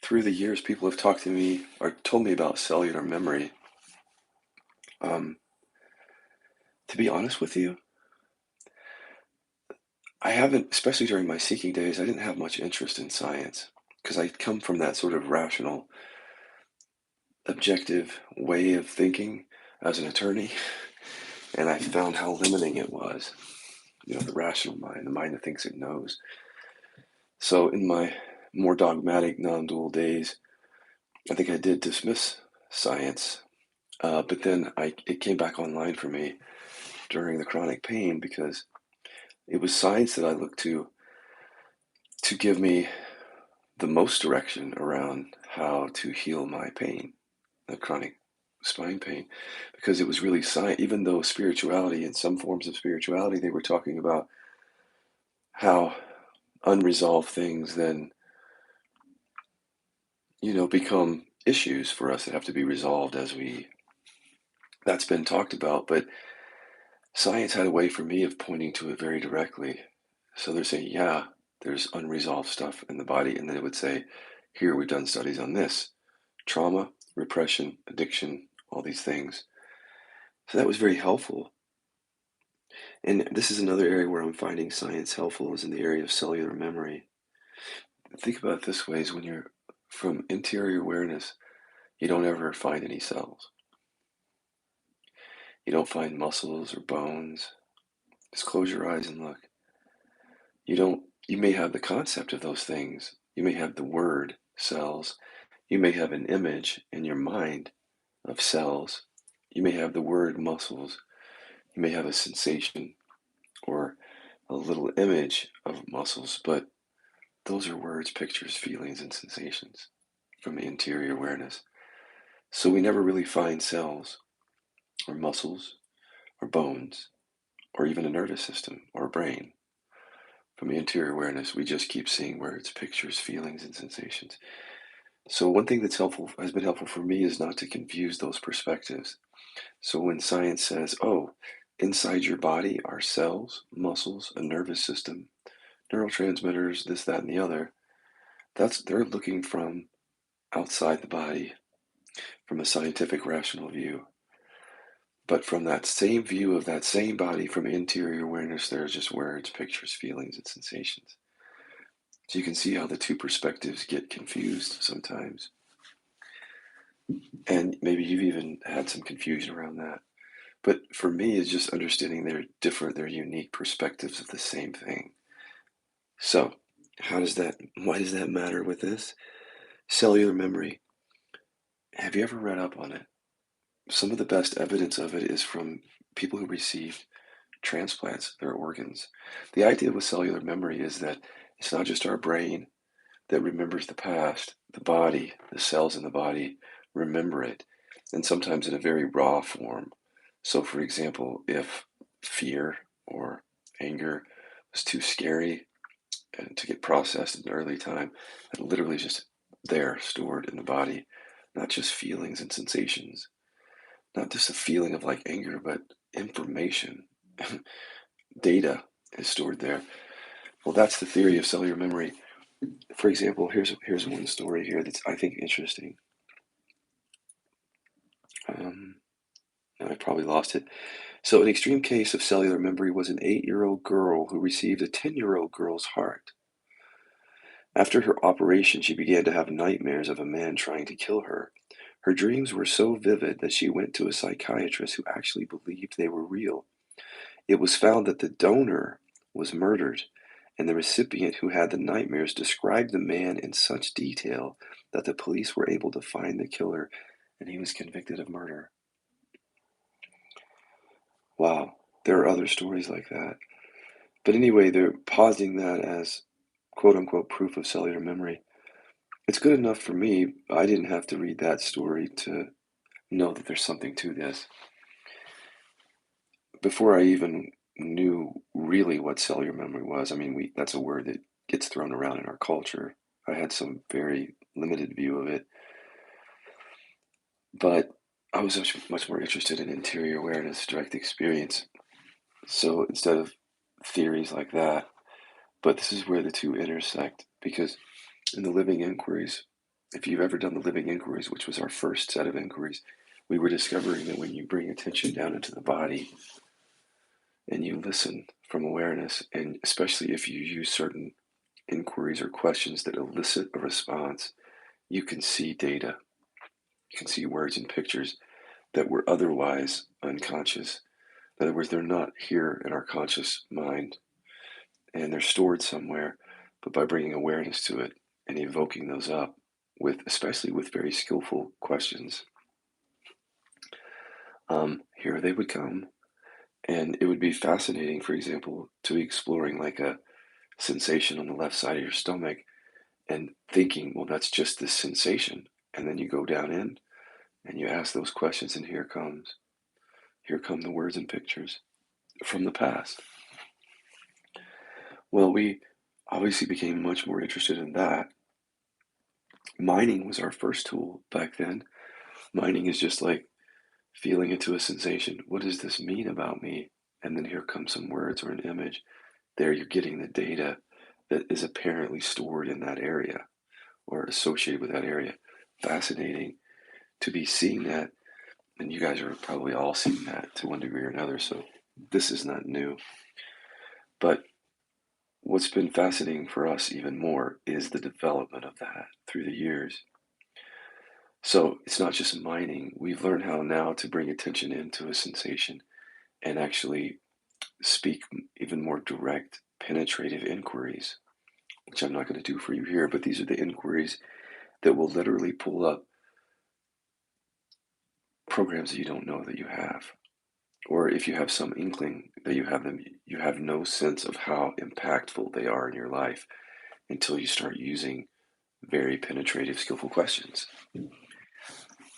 Through the years, people have talked to me or told me about cellular memory. Um, to be honest with you, I haven't, especially during my seeking days, I didn't have much interest in science because I come from that sort of rational, objective way of thinking as an attorney, and I found how limiting it was. The rational mind, the mind that thinks it knows. So in my more dogmatic, non-dual days, I think I did dismiss science, but then it came back online for me during the chronic pain because it was science that I looked to give me the most direction around how to heal my pain, the chronic spine pain, because it was really science. Even though spirituality, in some forms of spirituality, they were talking about how unresolved things then, become issues for us that have to be resolved that's been talked about. But science had a way for me of pointing to it very directly. So they're saying, yeah, there's unresolved stuff in the body. And then it would say, here, we've done studies on this trauma, repression, addiction, all these things. So that was very helpful. And this is another area where I'm finding science helpful is in the area of cellular memory. Think about it this way is when you're from interior awareness, you don't ever find any cells. You don't find muscles or bones. Just close your eyes and look. You may have the concept of those things. You may have the word cells. You may have an image in your mind of cells. You may have the word muscles. You may have a sensation or a little image of muscles, but those are words, pictures, feelings, and sensations from the interior awareness. So we never really find cells or muscles or bones or even a nervous system or a brain. From the interior awareness, we just keep seeing words, pictures, feelings, and sensations. So one thing that's helpful has been helpful for me is not to confuse those perspectives. So when science says, oh, inside your body are cells, muscles, a nervous system, neurotransmitters, this, that, and the other, they're looking from outside the body, from a scientific rational view. But from that same view of that same body, from interior awareness, there's just words, pictures, feelings, and sensations. So you can see how the two perspectives get confused sometimes. And maybe you've even had some confusion around that. But for me, it's just understanding their unique perspectives of the same thing. So, why does that matter with this? Cellular memory. Have you ever read up on it? Some of the best evidence of it is from people who received transplants, their organs. The idea with cellular memory is that it's not just our brain that remembers the past, the body, the cells in the body remember it, and sometimes in a very raw form. So, for example, if fear or anger was too scary and to get processed in an early time, it literally just there stored in the body, not just feelings and sensations, not just a feeling of like anger, but information, data is stored there. Well, that's the theory of cellular memory. For example, here's one story here that's I think interesting. Um, I probably lost it. So, an extreme case of cellular memory was an 8-year-old girl who received a 10-year-old girl's heart. After her operation, she began to have nightmares of a man trying to kill her. Her dreams were so vivid that she went to a psychiatrist who actually believed they were real. It was found that the donor was murdered, and the recipient who had the nightmares described the man in such detail that the police were able to find the killer, and he was convicted of murder. Wow, there are other stories like that. But anyway, they're positing that as quote unquote proof of cellular memory. It's good enough for me. I didn't have to read that story to know that there's something to this. Before I even knew really what cellular memory was, I mean, that's a word that gets thrown around in our culture. I had some very limited view of it, but I was much more interested in interior awareness, direct experience. So instead of theories like that, but this is where the two intersect because in the living inquiries, If you've ever done the living inquiries, which was our first set of inquiries, we were discovering that when you bring attention down into the body and you listen from awareness, and especially if you use certain inquiries or questions that elicit a response, you can see data. You can see words and pictures that were otherwise unconscious. In other words, they're not here in our conscious mind and they're stored somewhere, but by bringing awareness to it and evoking those up with, especially with very skillful questions, here they would come. And it would be fascinating, for example, to be exploring like a sensation on the left side of your stomach and thinking, well, that's just this sensation. And then you go down in and you ask those questions, and here come the words and pictures from the past. Well, we obviously became much more interested in that. Mining was our first tool back then. Mining is just like feeling into a sensation. What does this mean about me? And then here comes some words or an image. There you're getting the data that is apparently stored in that area or associated with that area. Fascinating to be seeing that. And you guys are probably all seeing that to one degree or another. So this is not new. But what's been fascinating for us even more is the development of that through the years. So it's not just mining. We've learned how now to bring attention into a sensation and actually speak even more direct, penetrative inquiries, which I'm not going to do for you here, but these are the inquiries that will literally pull up programs that you don't know that you have. Or if you have some inkling that you have them, you have no sense of how impactful they are in your life until you start using very penetrative, skillful questions. And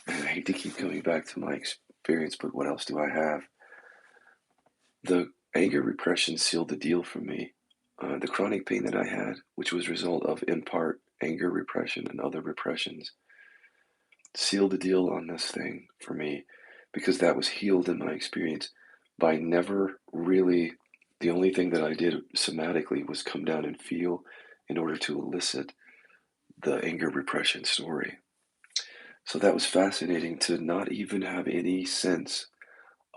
I hate to keep coming back to my experience, but what else do I have? The anger repression sealed the deal for me. The chronic pain that I had, which was a result of, in part, anger repression and other repressions, sealed the deal on this thing for me because that was healed in my experience by never really. The only thing that I did somatically was come down and feel in order to elicit the anger repression story. So that was fascinating to not even have any sense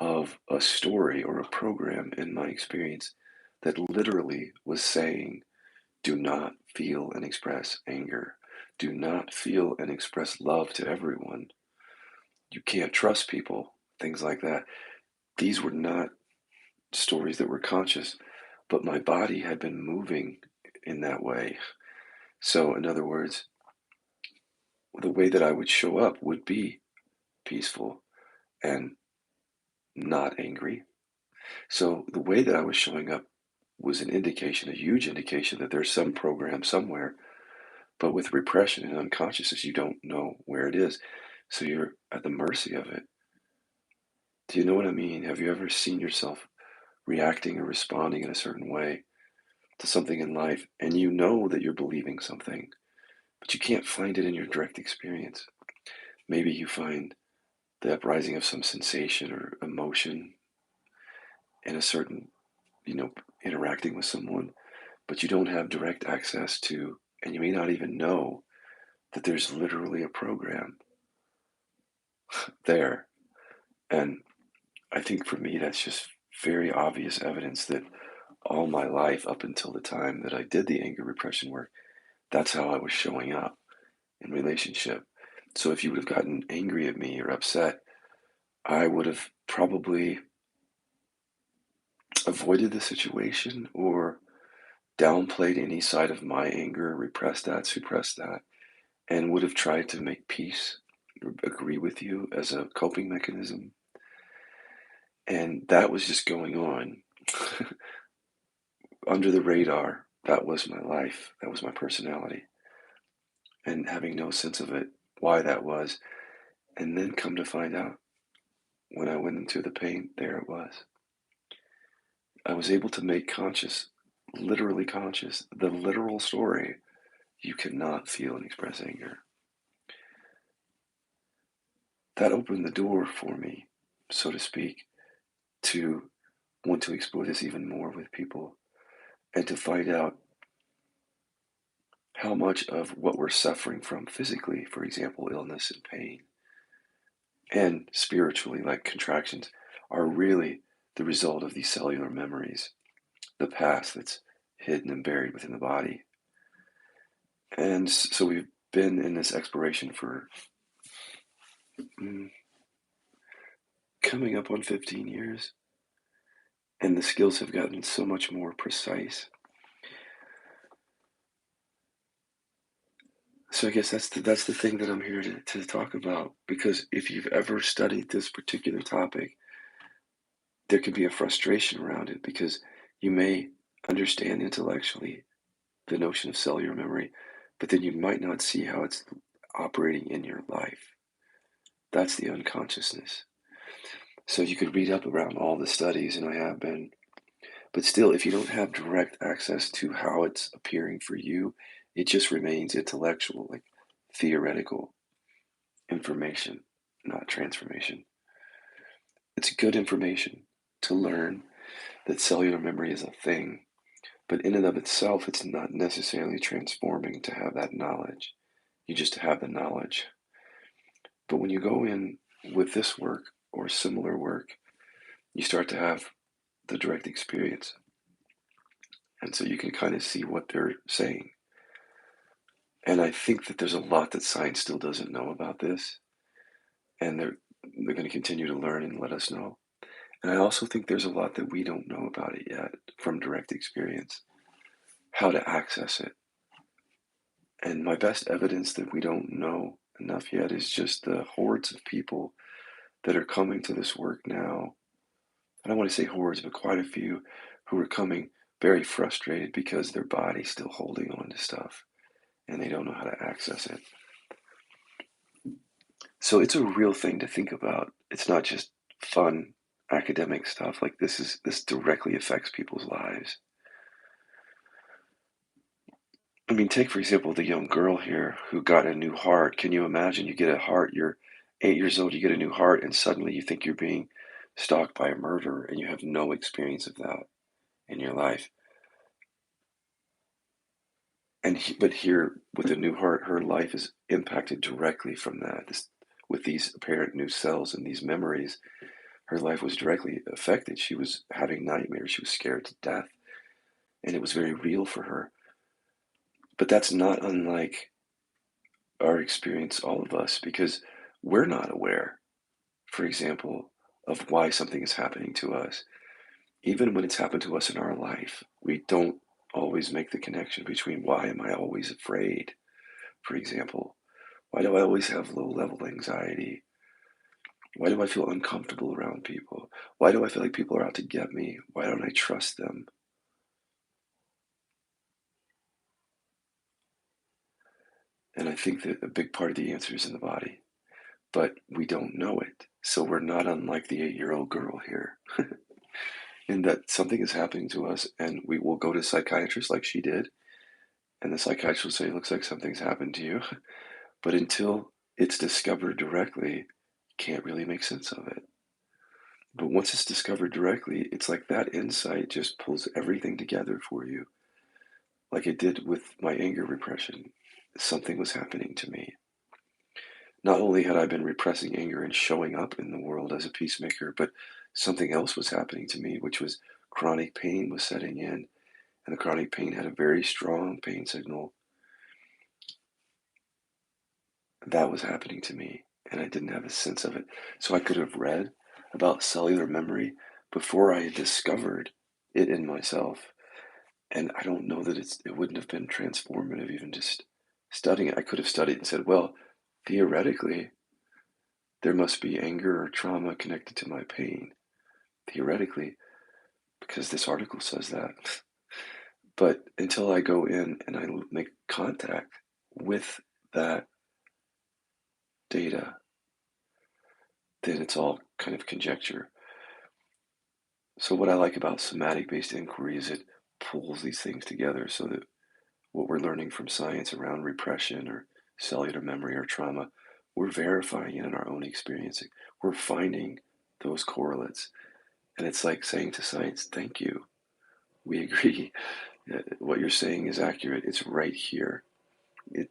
of a story or a program in my experience that literally was saying, do not feel and express anger. Do not feel and express love to everyone. You can't trust people, things like that. These were not stories that were conscious, but my body had been moving in that way. So, in other words, the way that I would show up would be peaceful and not angry. So, the way that I was showing up was an indication, a huge indication that there's some program somewhere. But with repression and unconsciousness, you don't know where it is. So you're at the mercy of it. Do you know what I mean? Have you ever seen yourself reacting or responding in a certain way to something in life, and you know that you're believing something, but you can't find it in your direct experience? Maybe you find the uprising of some sensation or emotion in a certain, interacting with someone, but you don't have direct access to, and you may not even know that there's literally a program there. And I think for me, that's just very obvious evidence that all my life, up until the time that I did the anger repression work, that's how I was showing up in relationship. So if you would have gotten angry at me or upset, I would have probably avoided the situation or downplayed any side of my anger, repressed that, suppressed that, and would have tried to make peace, agree with you as a coping mechanism. And that was just going on under the radar. That was my life. That was my personality. And having no sense of it, why that was. And then come to find out when I went into the pain, there it was. I was able to make conscious, literally conscious, the literal story. You cannot feel and express anger. That opened the door for me, so to speak, to want to explore this even more with people and to find out how much of what we're suffering from physically, for example, illness and pain, and spiritually, like contractions, are really the result of these cellular memories, the past that's hidden and buried within the body. And so we've been in this exploration for mm, coming up on 15 years, and the skills have gotten so much more precise. So I guess that's the thing that I'm here to talk about, because if you've ever studied this particular topic, there can be a frustration around it because you may understand intellectually the notion of cellular memory, but then you might not see how it's operating in your life. That's the unconsciousness. So you could read up around all the studies, and I have been, but still, if you don't have direct access to how it's appearing for you, it just remains intellectual, like theoretical information, not transformation. It's good information to learn that cellular memory is a thing, but in and of itself, it's not necessarily transforming to have that knowledge. You just have the knowledge. But when you go in with this work or similar work, you start to have the direct experience. And so you can kind of see what they're saying. And I think that there's a lot that science still doesn't know about this. And they're going to continue to learn and let us know. And I also think there's a lot that we don't know about it yet from direct experience, how to access it. And my best evidence that we don't know enough yet is just the hordes of people that are coming to this work now. I don't want to say hordes, but quite a few who are coming very frustrated because their body's still holding on to stuff and they don't know how to access it. So it's a real thing to think about. It's not just fun academic stuff. Like this directly affects people's lives. I mean, take for example the young girl here who got a new heart. Can you imagine? You get a heart, you're 8 years old, you get a new heart, and suddenly you think you're being stalked by a murderer and you have no experience of that in your life. But here with a new heart, her life is impacted directly from that. With these apparent new cells and these memories, her life was directly affected. She was having nightmares. She was scared to death, and it was very real for her. But that's not unlike our experience, all of us, because we're not aware, for example, of why something is happening to us. Even when it's happened to us in our life, we don't always make the connection between why am I always afraid, for example. Why do I always have low level anxiety? Why do I feel uncomfortable around people? Why do I feel like people are out to get me? Why don't I trust them? And I think that a big part of the answer is in the body, but we don't know it. So we're not unlike the 8-year-old girl here, in that something is happening to us and we will go to a psychiatrist like she did, and the psychiatrist will say, it looks like something's happened to you. But until it's discovered directly, can't really make sense of it. But once it's discovered directly, it's like that insight just pulls everything together for you, like it did with my anger repression. Something was happening to me. Not only had I been repressing anger and showing up in the world as a peacemaker, but something else was happening to me, which was chronic pain was setting in. And the chronic pain had a very strong pain signal that was happening to me. And I didn't have a sense of it. So I could have read about cellular memory before I had discovered it in myself. And I don't know that it wouldn't have been transformative even just studying it. I could have studied and said, well, theoretically, there must be anger or trauma connected to my pain. Theoretically, because this article says that. But until I go in and I make contact with that data, then it's all kind of conjecture. So what I like about somatic-based inquiry is it pulls these things together so that what we're learning from science around repression or cellular memory or trauma, we're verifying it in our own experiencing. We're finding those correlates. And it's like saying to science, thank you. We agree. What you're saying is accurate. It's right here.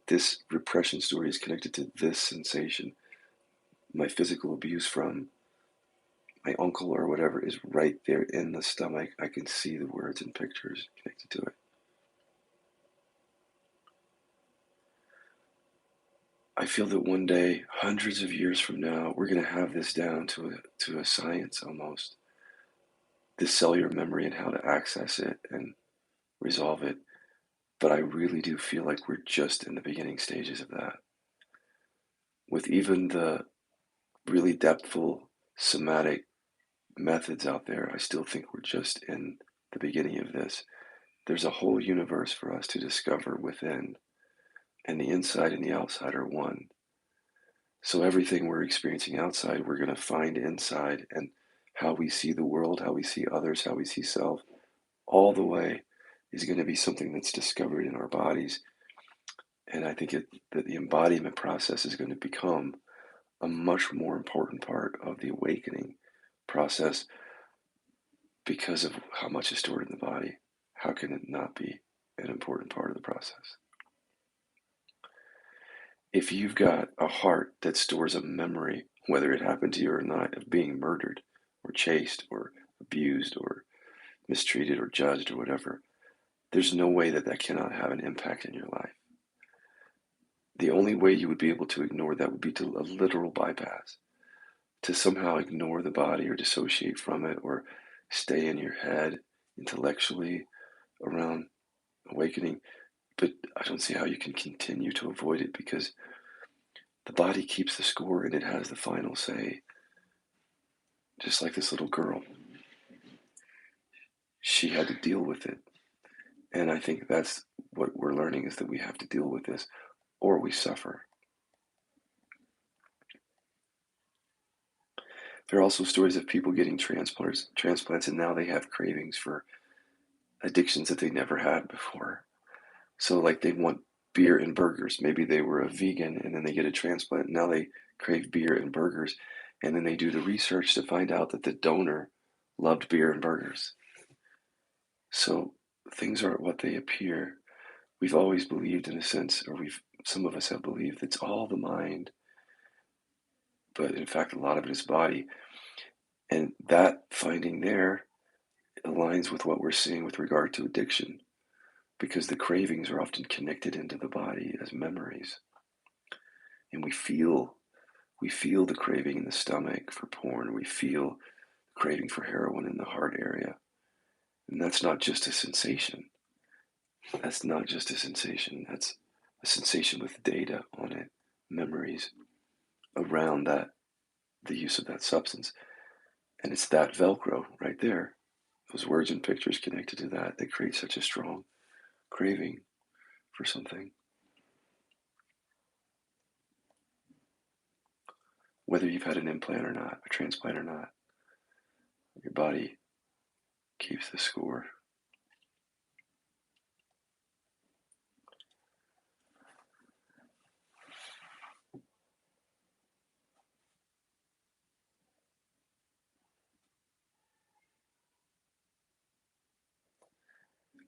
This repression story is connected to this sensation. My physical abuse from my uncle or whatever is right there in the stomach. I can see the words and pictures connected to it. I feel that one day, hundreds of years from now, we're going to have this down to a science almost. This cellular memory and how to access it and resolve it. But I really do feel like we're just in the beginning stages of that. With even the really depthful somatic methods out there, I still think we're just in the beginning of this. There's a whole universe for us to discover within, and the inside and the outside are one. So everything we're experiencing outside, we're going to find inside, and how we see the world, how we see others, how we see self, all the way is going to be something that's discovered in our bodies. And I think that the embodiment process is going to become a much more important part of the awakening process because of how much is stored in the body. How can it not be an important part of the process? If you've got a heart that stores a memory, whether it happened to you or not, of being murdered or chased or abused or mistreated or judged or whatever, there's no way that that cannot have an impact in your life. The only way you would be able to ignore that would be to a literal bypass, to somehow ignore the body or dissociate from it or stay in your head intellectually around awakening. But I don't see how you can continue to avoid it because the body keeps the score and it has the final say. Just like this little girl, she had to deal with it. And I think that's what we're learning is that we have to deal with this or we suffer. There are also stories of people getting transplants, and now they have cravings for addictions that they never had before. So, like, they want beer and burgers. Maybe they were a vegan and then they get a transplant. Now they crave beer and burgers. And then they do the research to find out that the donor loved beer and burgers. So, things aren't what they appear. We've always believed, in a sense, or some of us have believed it's all the mind, but in fact, a lot of it is body. And that finding there aligns with what we're seeing with regard to addiction, because the cravings are often connected into the body as memories. And we feel the craving in the stomach for porn. We feel the craving for heroin in the heart area. And that's not just a sensation. That's not just a sensation. That's a sensation with data on it, memories around that, the use of that substance. And it's that Velcro right there, those words and pictures connected to that create such a strong craving for something. Whether you've had an implant or not, a transplant or not, your body keeps the score.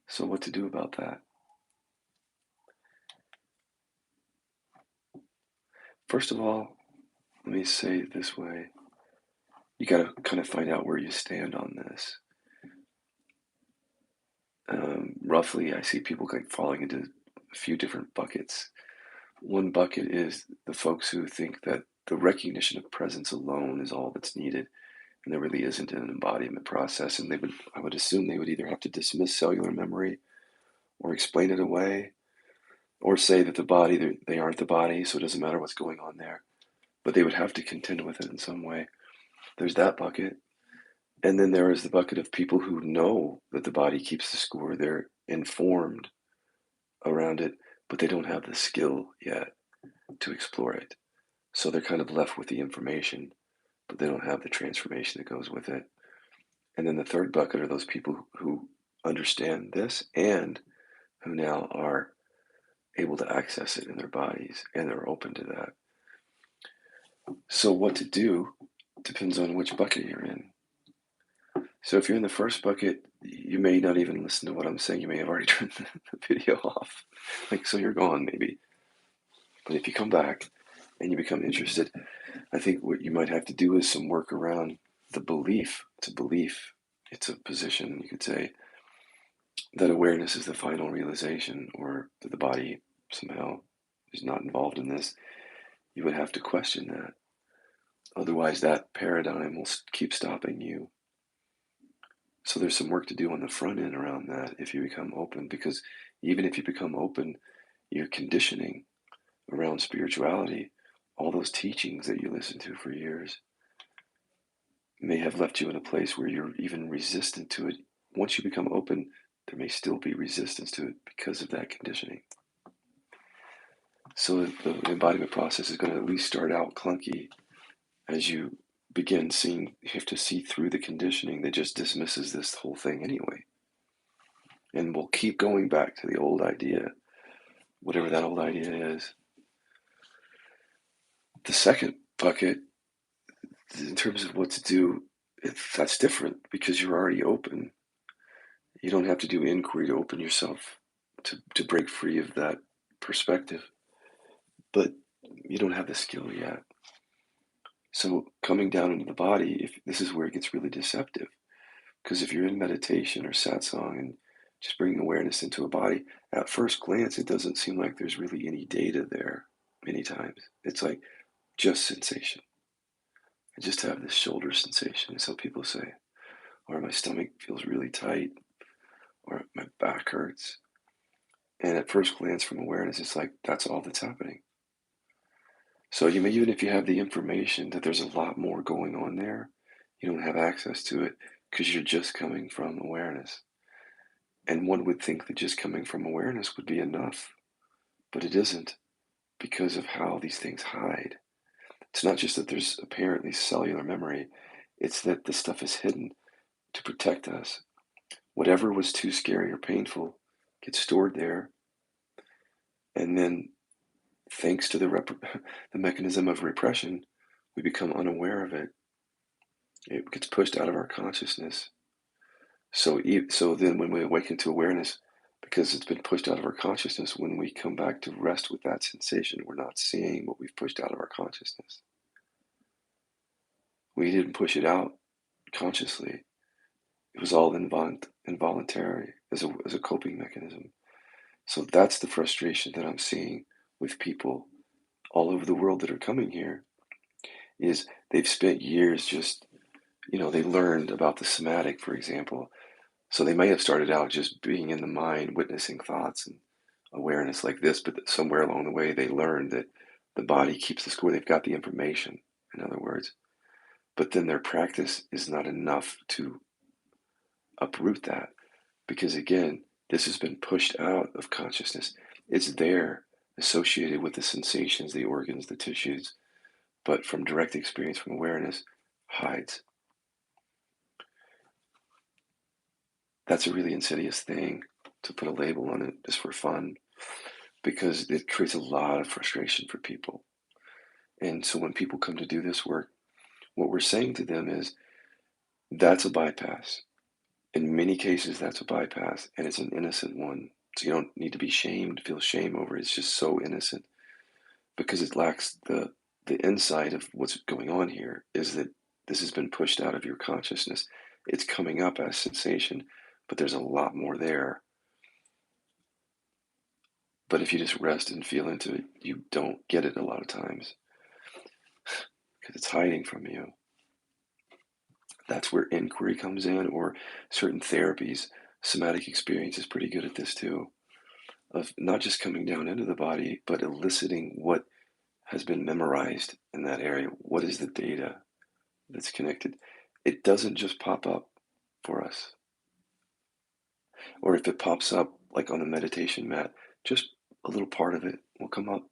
So, what to do about that? First of all, let me say it this way. You got to kind of find out where you stand on this. Roughly, I see people like falling into a few different buckets. One bucket is the folks who think that the recognition of presence alone is all that's needed, and there really isn't an embodiment process. And I would assume they would either have to dismiss cellular memory, or explain it away, or say that the body, they aren't the body, so it doesn't matter what's going on there. But they would have to contend with it in some way. There's that bucket. And then there is the bucket of people who know that the body keeps the score. They're informed around it, but they don't have the skill yet to explore it. So they're kind of left with the information, but they don't have the transformation that goes with it. And then the third bucket are those people who understand this and who now are able to access it in their bodies and they're open to that. So what to do depends on which bucket you're in. So if you're in the first bucket, you may not even listen to what I'm saying. You may have already turned the video off. Like, so you're gone maybe. But if you come back and you become interested, I think what you might have to do is some work around the belief. It's a belief. It's a position, you could say, that awareness is the final realization, or that the body somehow is not involved in this. You would have to question that. Otherwise, that paradigm will keep stopping you. So there's some work to do on the front end around that if you become open, because even if you become open, your conditioning around spirituality, all those teachings that you listened to for years, may have left you in a place where you're even resistant to it. Once you become open, there may still be resistance to it because of that conditioning. So the embodiment process is going to at least start out clunky as you begin seeing, you have to see through the conditioning that just dismisses this whole thing anyway. And we'll keep going back to the old idea, whatever that old idea is. The second bucket, in terms of what to do, that's different because you're already open. You don't have to do inquiry to open yourself to break free of that perspective, but you don't have the skill yet. So coming down into the body, if this is where it gets really deceptive, because if you're in meditation or satsang and just bringing awareness into a body, at first glance, it doesn't seem like there's really any data there many times. It's like just sensation. I just have this shoulder sensation, so people say, or my stomach feels really tight, or my back hurts. And at first glance from awareness, it's like that's all that's happening. So you may, even if you have the information that there's a lot more going on there, you don't have access to it because you're just coming from awareness. And one would think that just coming from awareness would be enough, but it isn't because of how these things hide. It's not just that there's apparently cellular memory, it's that the stuff is hidden to protect us. Whatever was too scary or painful gets stored there, and then thanks to the mechanism of repression, we become unaware of it. It gets pushed out of our consciousness. So then when we awaken to awareness, because it's been pushed out of our consciousness, when we come back to rest with that sensation, we're not seeing what we've pushed out of our consciousness. We didn't push it out consciously. It was all involuntary as a coping mechanism. So that's the frustration that I'm seeing with people all over the world that are coming here, is they've spent years just, they learned about the somatic, for example. So they may have started out just being in the mind, witnessing thoughts and awareness like this, but somewhere along the way they learned that the body keeps the score. They've got the information, in other words. But then their practice is not enough to uproot that because, again, this has been pushed out of consciousness. It's there, associated with the sensations, the organs, the tissues, but from direct experience, from awareness, hides. That's a really insidious thing to put a label on it just for fun, because it creates a lot of frustration for people. And so when people come to do this work, what we're saying to them is that's a bypass. In many cases, that's a bypass, and it's an innocent one. So you don't need to be shamed, feel shame over it. It's just so innocent because it lacks the insight of what's going on here, is that this has been pushed out of your consciousness. It's coming up as sensation, but there's a lot more there. But if you just rest and feel into it, you don't get it a lot of times because it's hiding from you. That's where inquiry comes in, or certain therapies. Somatic experience is pretty good at this too, of not just coming down into the body, but eliciting what has been memorized in that area. What is the data that's connected? It doesn't just pop up for us. Or if it pops up like on a meditation mat, just a little part of it will come up,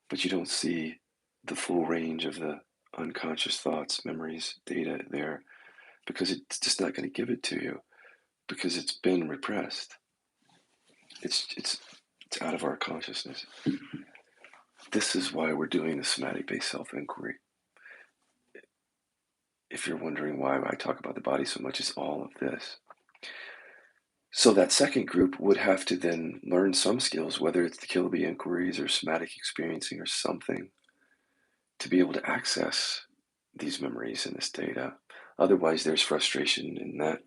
but you don't see the full range of the unconscious thoughts, memories, data there, because it's just not going to give it to you because it's been repressed. It's out of our consciousness. This is why we're doing the somatic-based self-inquiry. If you're wondering why I talk about the body so much, it's all of this. So that second group would have to then learn some skills, whether it's the Kilby inquiries or somatic experiencing or something, to be able to access these memories and this data. Otherwise, there's frustration in that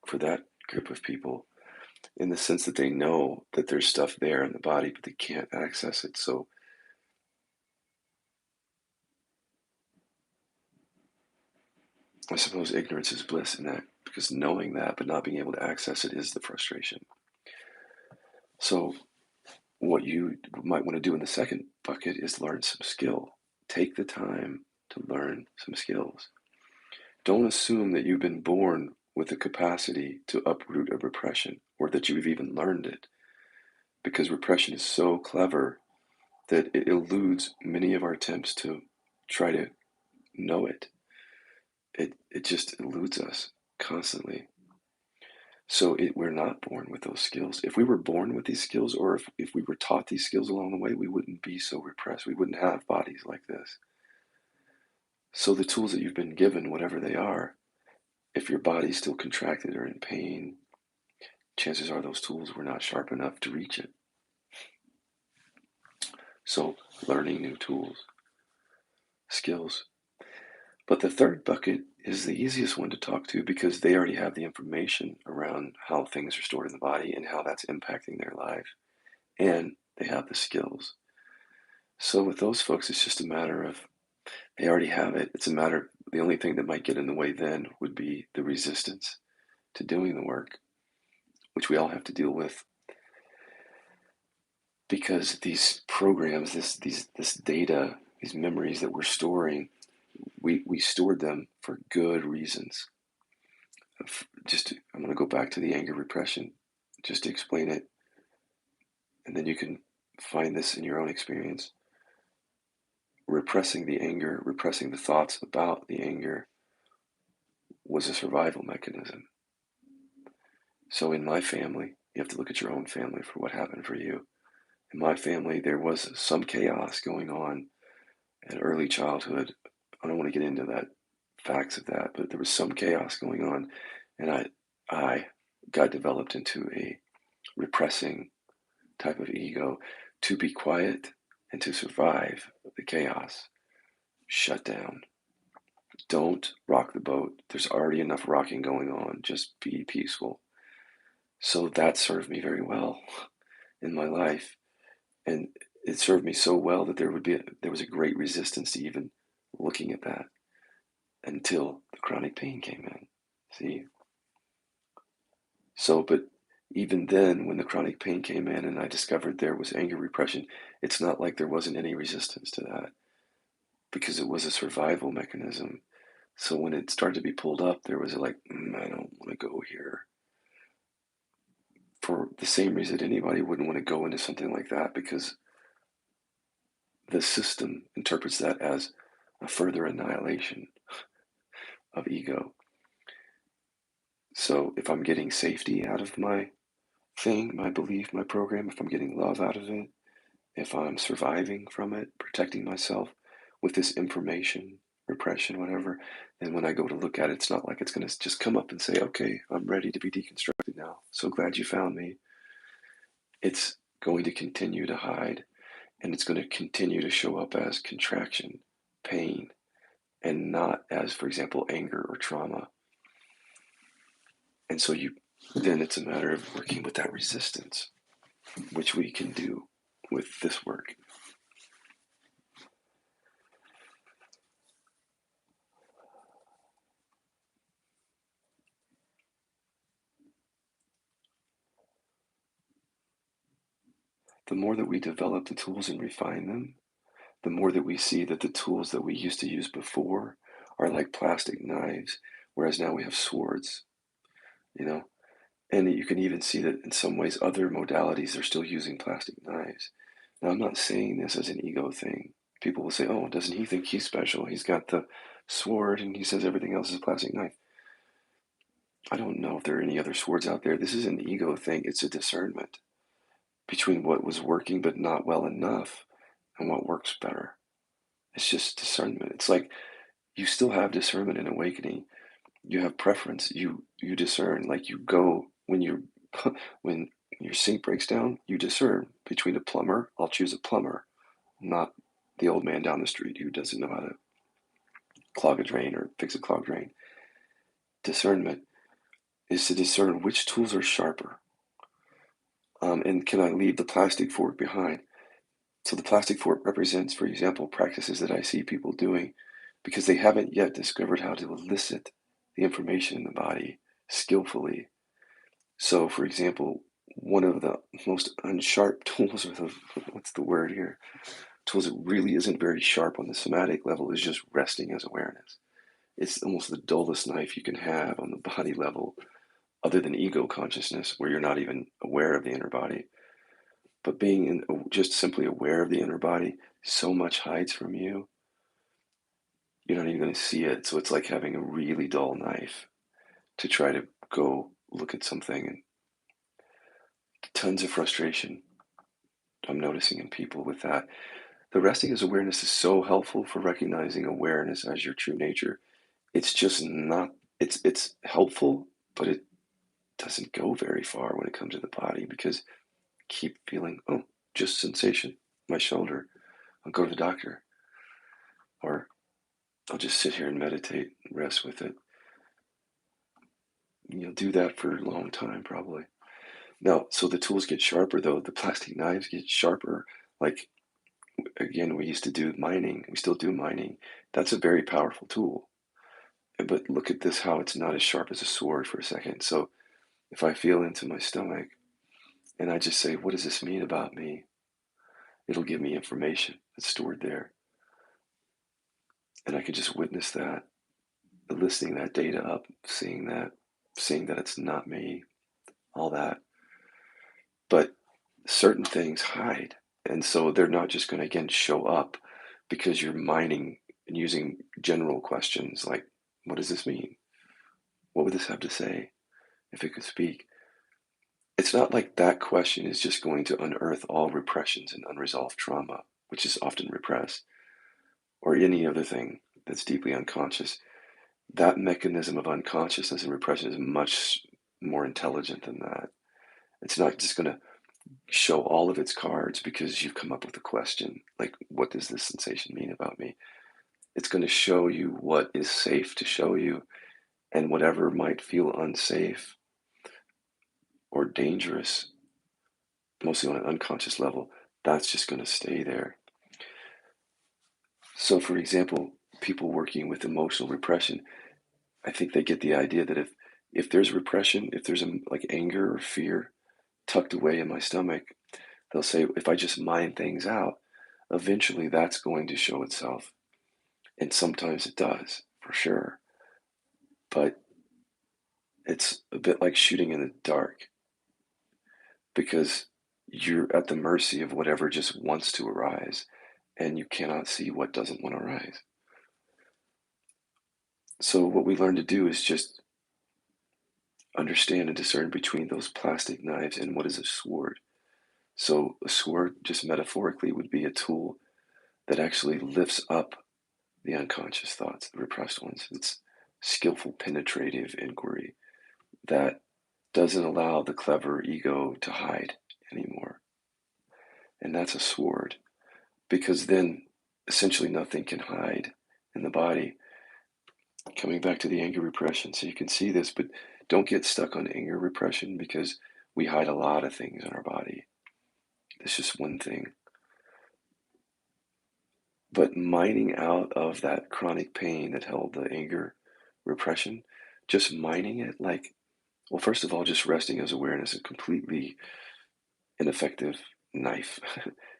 for that group of people in the sense that they know that there's stuff there in the body, but they can't access it. So I suppose ignorance is bliss in that, because knowing that but not being able to access it is the frustration. So what you might want to do in the second bucket is learn some skill. Take the time to learn some skills. Don't assume that you've been born with the capacity to uproot a repression or that you've even learned it, because repression is so clever that it eludes many of our attempts to try to know it. It just eludes us constantly. So we're not born with those skills. If we were born with these skills, or if we were taught these skills along the way, we wouldn't be so repressed. We wouldn't have bodies like this. So the tools that you've been given, whatever they are, if your body's still contracted or in pain, chances are those tools were not sharp enough to reach it. So learning new tools, skills. But the third bucket is the easiest one to talk to because they already have the information around how things are stored in the body and how that's impacting their life. And they have the skills. So with those folks, it's just a matter of they already have it. It's a matter, the only thing that might get in the way then would be the resistance to doing the work, which we all have to deal with. Because these programs, this data, these memories that we're storing, we stored them for good reasons. I'm going to go back to the anger repression, just to explain it, and then you can find this in your own experience. Repressing the anger, repressing the thoughts about the anger was a survival mechanism. So in my family, you have to look at your own family for what happened for you. In my family, there was some chaos going on in early childhood. I don't want to get into that facts of that, but there was some chaos going on, and I got developed into a repressing type of ego to be quiet and to survive the chaos. Shut down. Don't rock the boat. There's already enough rocking going on. Just be peaceful. So that served me very well in my life, and it served me so well that there was a great resistance to even looking at that until the chronic pain came in. See? So, but even then, when the chronic pain came in and I discovered there was anger repression, it's not like there wasn't any resistance to that because it was a survival mechanism. So when it started to be pulled up, there was like, I don't want to go here. For the same reason anybody wouldn't want to go into something like that, because the system interprets that as a further annihilation of ego. So if I'm getting safety out of my thing, my belief, my program, if I'm getting love out of it, if I'm surviving from it, protecting myself with this information, repression, whatever, then when I go to look at it, it's not like it's going to just come up and say, okay, I'm ready to be deconstructed now. So glad you found me. It's going to continue to hide, and it's going to continue to show up as contraction, pain, and not as, for example, anger or trauma. And so then it's a matter of working with that resistance, which we can do with this work. The more that we develop the tools and refine them, the more that we see that the tools that we used to use before are like plastic knives, whereas now we have swords, you know? And you can even see that in some ways, other modalities are still using plastic knives. Now, I'm not saying this as an ego thing. People will say, oh, doesn't he think he's special? He's got the sword and he says everything else is a plastic knife. I don't know if there are any other swords out there. This is an ego thing. It's a discernment between what was working but not well enough and what works better. It's just discernment. It's like you still have discernment in awakening. You have preference. You discern. Like you go when you're When your sink breaks down, you discern between a plumber. I'll choose a plumber, not the old man down the street who doesn't know how to clog a drain or fix a clogged drain. Discernment is to discern which tools are sharper. And can I leave the plastic fork behind? So the plastic fork represents, for example, practices that I see people doing because they haven't yet discovered how to elicit the information in the body skillfully. So, for example, one of the most unsharp tools, or what's the word here? Tools that really isn't very sharp on the somatic level is just resting as awareness. It's almost the dullest knife you can have on the body level, other than ego consciousness, where you're not even aware of the inner body. But being just simply aware of the inner body, so much hides from you, you're not even going to see it. So it's like having a really dull knife to try to go look at something, and tons of frustration I'm noticing in people with that. The resting as awareness is so helpful for recognizing awareness as your true nature. It's just not, it's helpful, but it doesn't go very far when it comes to the body because I keep feeling, oh, just sensation, my shoulder. I'll go to the doctor, or I'll just sit here and meditate and rest with it. You'll do that for a long time, probably. Now, so the tools get sharper, though. The plastic knives get sharper. Like, again, we used to do mining. We still do mining. That's a very powerful tool. But look at this, how it's not as sharp as a sword for a second. So if I feel into my stomach and I just say, what does this mean about me? It'll give me information that's stored there. And I can just witness that, eliciting that data up, seeing that it's not me, all that. But certain things hide. And so they're not just going to, again, show up because you're mining and using general questions like, what does this mean? What would this have to say if it could speak? It's not like that question is just going to unearth all repressions and unresolved trauma, which is often repressed, or any other thing that's deeply unconscious. That mechanism of unconsciousness and repression is much more intelligent than that. It's not just going to show all of its cards because you've come up with a question like, what does this sensation mean about me? It's going to show you what is safe to show you, and whatever might feel unsafe or dangerous, mostly on an unconscious level, that's just going to stay there. So, for example, people working with emotional repression, I think they get the idea that if there's repression, if there's like anger or fear tucked away in my stomach, they'll say, if I just mind things out, eventually that's going to show itself. And sometimes it does, for sure. But it's a bit like shooting in the dark because you're at the mercy of whatever just wants to arise, and you cannot see what doesn't want to arise. So, what we learn to do is just understand and discern between those plastic knives and what is a sword. So, a sword, just metaphorically, would be a tool that actually lifts up the unconscious thoughts, the repressed ones. It's skillful, penetrative inquiry that doesn't allow the clever ego to hide anymore. And that's a sword, because then essentially nothing can hide in the body. Coming back to the anger repression, so you can see this, but don't get stuck on anger repression because we hide a lot of things in our body. It's just one thing. But mining out of that chronic pain that held the anger repression, just mining it like, well, first of all, just resting as awareness, a completely ineffective knife.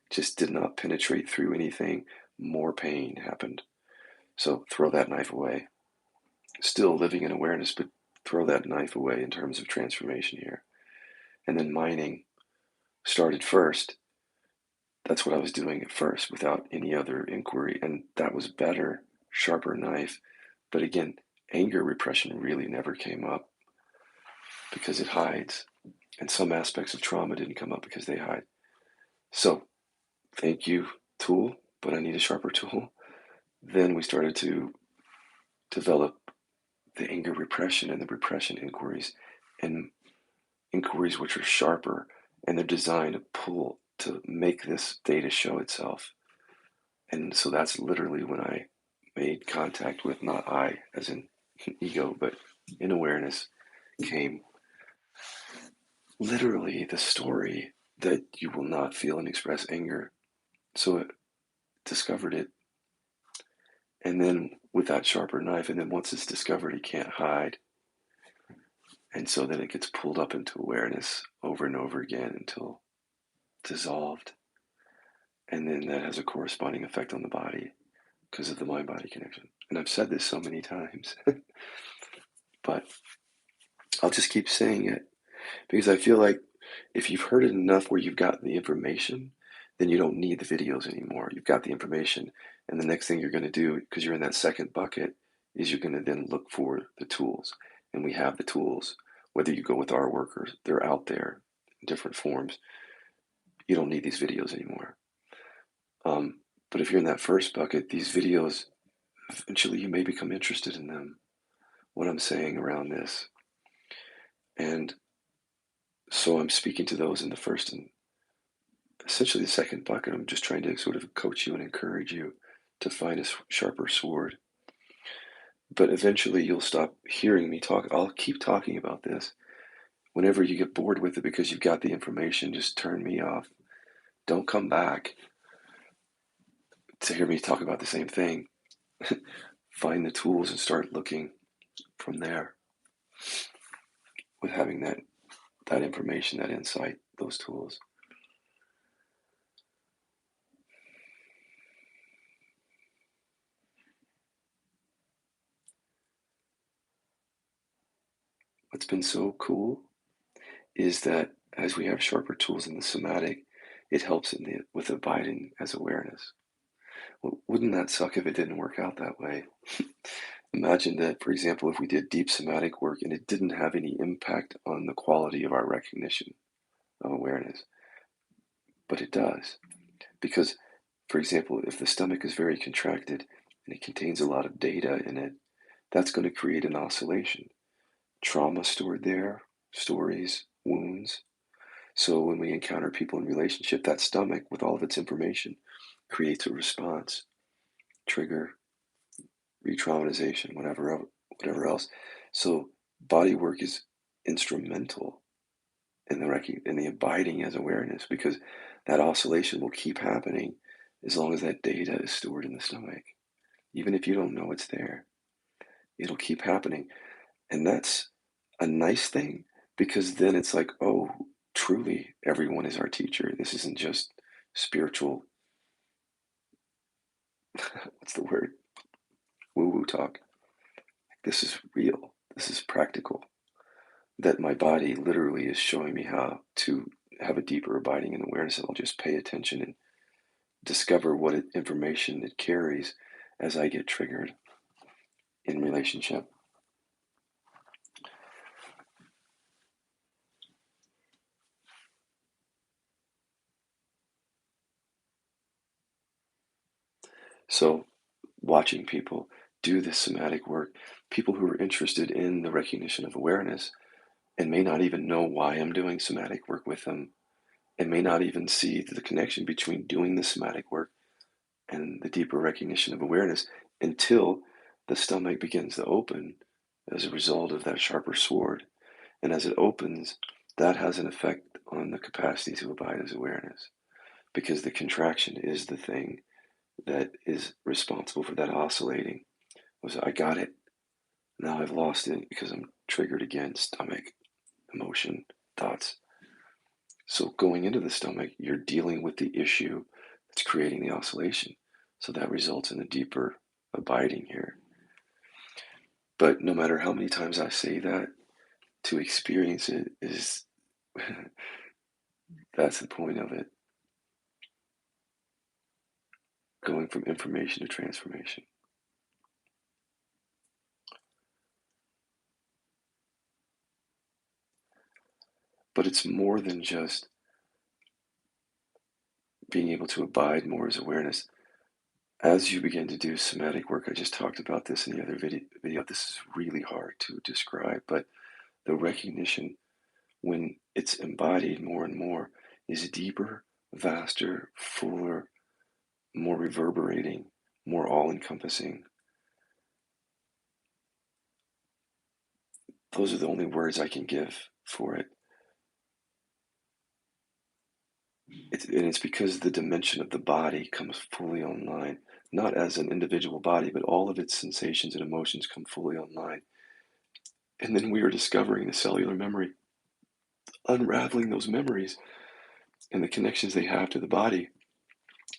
Just did not penetrate through anything. More pain happened. So throw that knife away. Still living in awareness, but throw that knife away in terms of transformation here. And then mining started first. That's what I was doing at first without any other inquiry. And that was better, sharper knife. But again, anger repression really never came up because it hides. And some aspects of trauma didn't come up because they hide. So thank you, tool, but I need a sharper tool. Then we started to develop the anger repression and the repression inquiries. And inquiries which are sharper, and they're designed to make this data show itself. And so that's literally when I made contact with, not I as in ego, but in awareness came literally the story that you will not feel and express anger. So it discovered it. And then with that sharper knife, and then once it's discovered, it can't hide. And so then it gets pulled up into awareness over and over again until dissolved. And then that has a corresponding effect on the body because of the mind body connection. And I've said this so many times, but I'll just keep saying it because I feel like if you've heard it enough where you've gotten the information, then you don't need the videos anymore. You've got the information. And the next thing you're going to do, because you're in that second bucket, is you're going to then look for the tools. And we have the tools. Whether you go with our workers, they're out there in different forms. You don't need these videos anymore. But if you're in that first bucket, these videos, eventually you may become interested in them, what I'm saying around this. And so I'm speaking to those in the first and essentially the second bucket. I'm just trying to sort of coach you and encourage you to find a sharper sword. But eventually you'll stop hearing me talk. I'll keep talking about this. Whenever you get bored with it because you've got the information, just turn me off. Don't come back to hear me talk about the same thing. Find the tools and start looking from there with having that information, that insight, those tools. What's been so cool is that as we have sharper tools in the somatic, it helps with abiding as awareness. Well, wouldn't that suck if it didn't work out that way? Imagine that, for example, if we did deep somatic work and it didn't have any impact on the quality of our recognition of awareness, but it does. Because, for example, if the stomach is very contracted and it contains a lot of data in it, that's going to create an oscillation. Trauma stored there, stories, wounds. So when we encounter people in relationship, that stomach, with all of its information, creates a response, trigger, re-traumatization, whatever else. So body work is instrumental in the abiding as awareness because that oscillation will keep happening as long as that data is stored in the stomach. Even if you don't know it's there, it'll keep happening. And that's a nice thing because then it's like, oh, truly, everyone is our teacher. This isn't just spiritual, what's the word? Woo woo talk. This is real. This is practical. That my body literally is showing me how to have a deeper abiding in awareness. And I'll just pay attention and discover what information it carries as I get triggered in relationship. So, watching people do this somatic work, people who are interested in the recognition of awareness and may not even know why I'm doing somatic work with them, and may not even see the connection between doing the somatic work and the deeper recognition of awareness until the stomach begins to open as a result of that sharper sword. And as it opens, that has an effect on the capacity to abide as awareness because the contraction is the thing that is responsible for that oscillating. Was I got it. Now I've lost it because I'm triggered again, stomach, emotion, thoughts. So going into the stomach, you're dealing with the issue that's creating the oscillation. So that results in a deeper abiding here. But no matter how many times I say that, to experience it is that's the point of it. Going from information to transformation. But it's more than just being able to abide more as awareness. As you begin to do somatic work, I just talked about this in the other video. This is really hard to describe, but the recognition when it's embodied more and more, is deeper, vaster, fuller, more reverberating, more all-encompassing. Those are the only words I can give for it. And it's because the dimension of the body comes fully online, not as an individual body, but all of its sensations and emotions come fully online. And then we are discovering the cellular memory, unraveling those memories and the connections they have to the body.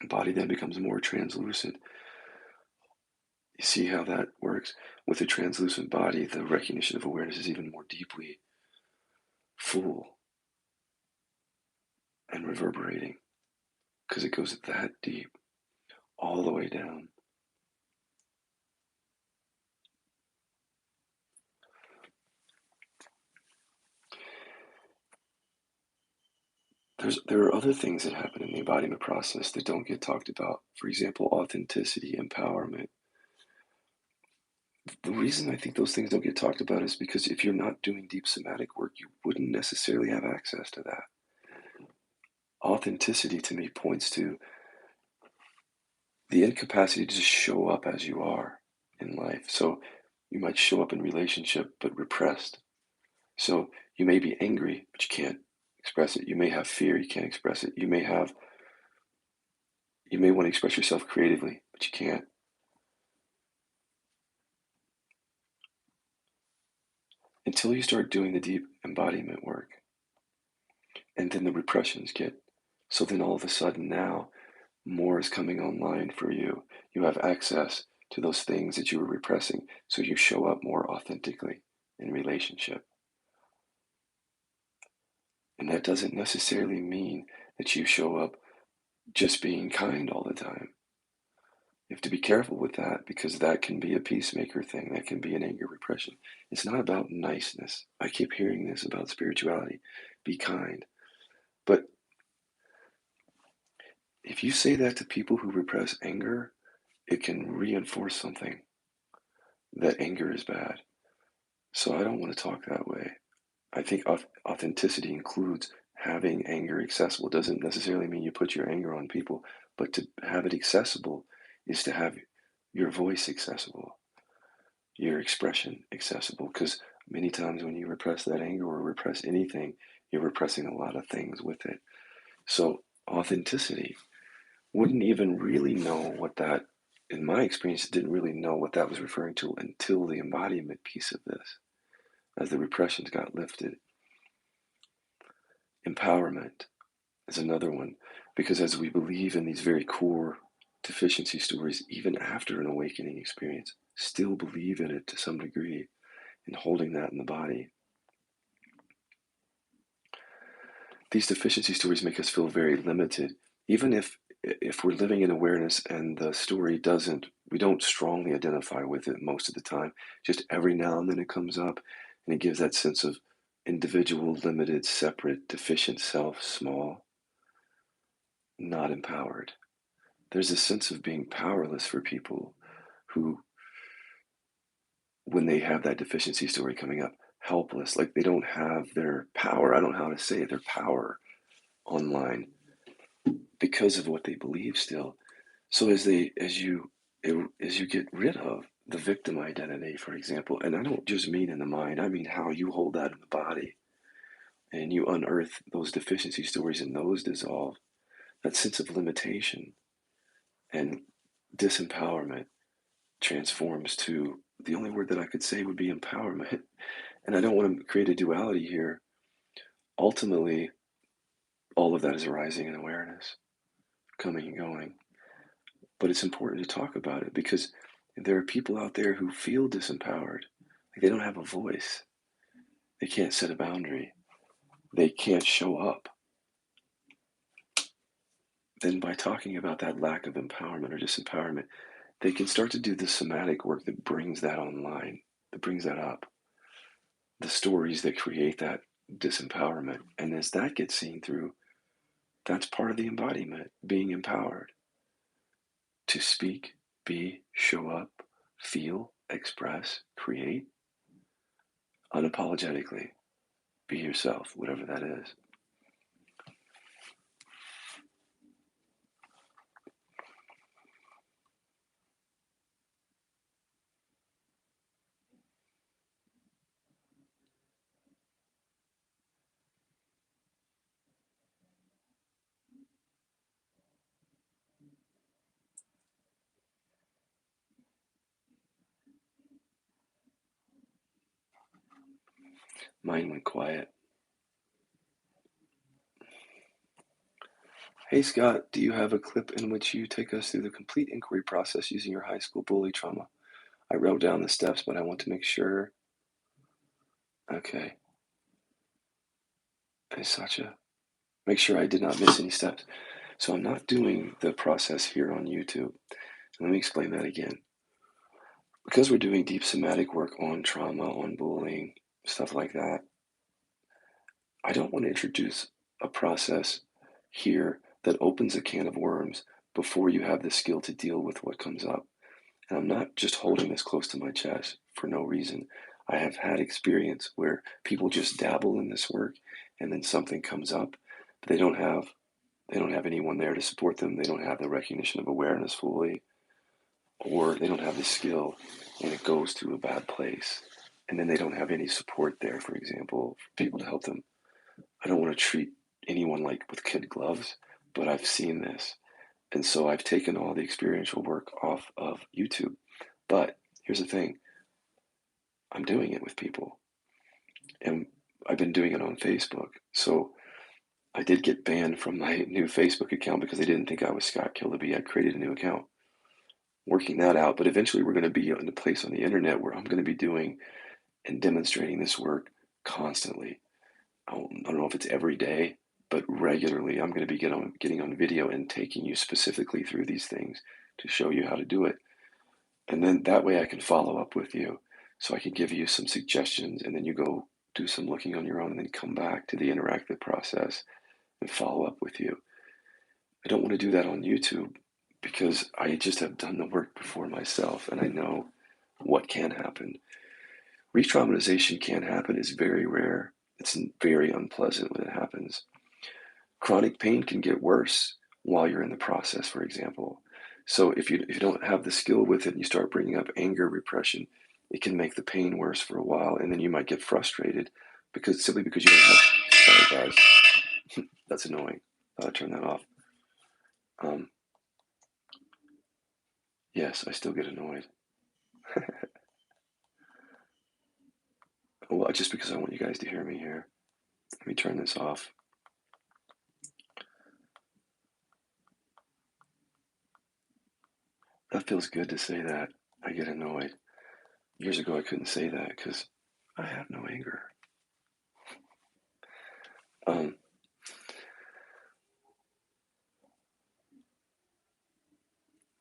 The body then becomes more translucent. You see how that works? With a translucent body, the recognition of awareness is even more deeply full and reverberating because it goes that deep, all the way down. There are other things that happen in the embodiment process that don't get talked about. For example, authenticity, empowerment. The reason I think those things don't get talked about is because if you're not doing deep somatic work, you wouldn't necessarily have access to that. Authenticity to me points to the incapacity to just show up as you are in life. So you might show up in relationship, but repressed. So you may be angry, but you can't express it. You may have fear, you can't express it. You may want to express yourself creatively, but you can't. Until you start doing the deep embodiment work. And then the repressions get. So then all of a sudden now, more is coming online for you. You have access to those things that you were repressing. So you show up more authentically in relationship. And that doesn't necessarily mean that you show up just being kind all the time. You have to be careful with that because that can be a peacemaker thing. That can be an anger repression. It's not about niceness. I keep hearing this about spirituality. Be kind. But if you say that to people who repress anger, it can reinforce something that anger is bad. So I don't want to talk that way. I think authenticity includes having anger accessible. It doesn't necessarily mean you put your anger on people, but to have it accessible is to have your voice accessible, your expression accessible. Because many times when you repress that anger or repress anything, you're repressing a lot of things with it. So authenticity wouldn't even really know what that, in my experience, didn't really know what that was referring to until the embodiment piece of this, as the repressions got lifted. Empowerment is another one, because as we believe in these very core deficiency stories, even after an awakening experience, still believe in it to some degree and holding that in the body. These deficiency stories make us feel very limited, even if we're living in awareness and the story doesn't, we don't strongly identify with it most of the time. Just every now and then it comes up and it gives that sense of individual, limited, separate, deficient self, small, not empowered. There's a sense of being powerless for people who, when they have that deficiency story coming up, helpless, like they don't have their power. I don't know how to say it, their power online because of what they believe still. So as you get rid of the victim identity, for example, and I don't just mean in the mind, I mean how you hold that in the body, and you unearth those deficiency stories and those dissolve, that sense of limitation and disempowerment transforms to the only word that I could say would be empowerment. And I don't want to create a duality here. Ultimately, all of that is arising in awareness, coming and going. But it's important to talk about it because there are people out there who feel disempowered. Like they don't have a voice. They can't set a boundary. They can't show up. Then by talking about that lack of empowerment or disempowerment, they can start to do the somatic work that brings that online, that brings that up. The stories that create that disempowerment. And as that gets seen through, that's part of the embodiment, being empowered to speak, be, show up, feel, express, create unapologetically be yourself, whatever that is. Mine went quiet. Hey Scott, do you have a clip in which you take us through the complete inquiry process using your high school bully trauma? I wrote down the steps, but I want to make sure. Okay. Hey Sacha, make sure I did not miss any steps. So I'm not doing the process here on YouTube. Let me explain that again. Because we're doing deep somatic work on trauma, on bullying, stuff like that, I don't want to introduce a process here that opens a can of worms before you have the skill to deal with what comes up. And I'm not just holding this close to my chest for no reason. I have had experience where people just dabble in this work and then something comes up, but they don't have anyone there to support them. They don't have the recognition of awareness fully, or they don't have the skill and it goes to a bad place. And then they don't have any support there, for example, for people to help them. I don't want to treat anyone like with kid gloves, but I've seen this. And so I've taken all the experiential work off of YouTube. But here's the thing, I'm doing it with people. And I've been doing it on Facebook. So I did get banned from my new Facebook account because they didn't think I was Scott Killaby. I created a new account, working that out. But eventually we're going to be in a place on the internet where I'm going to be doing and demonstrating this work constantly. I don't know if it's every day, but regularly I'm going to be getting on video and taking you specifically through these things to show you how to do it. And then that way I can follow up with you. So I can give you some suggestions and then you go do some looking on your own and then come back to the interactive process and follow up with you. I don't want to do that on YouTube because I just have done the work before myself and I know what can happen. Re-traumatization can happen. It's very rare. It's very unpleasant when it happens. Chronic pain can get worse while you're in the process, for example. So if you don't have the skill with it and you start bringing up anger repression, it can make the pain worse for a while, and then you might get frustrated simply because you don't have. Sorry, guys, that's annoying. Thought I'd turn that off. Um, yes, I still get annoyed. Well, just because I want you guys to hear me here. Let me turn this off. That feels good to say that. I get annoyed. Years ago, I couldn't say that because I have no anger. Um,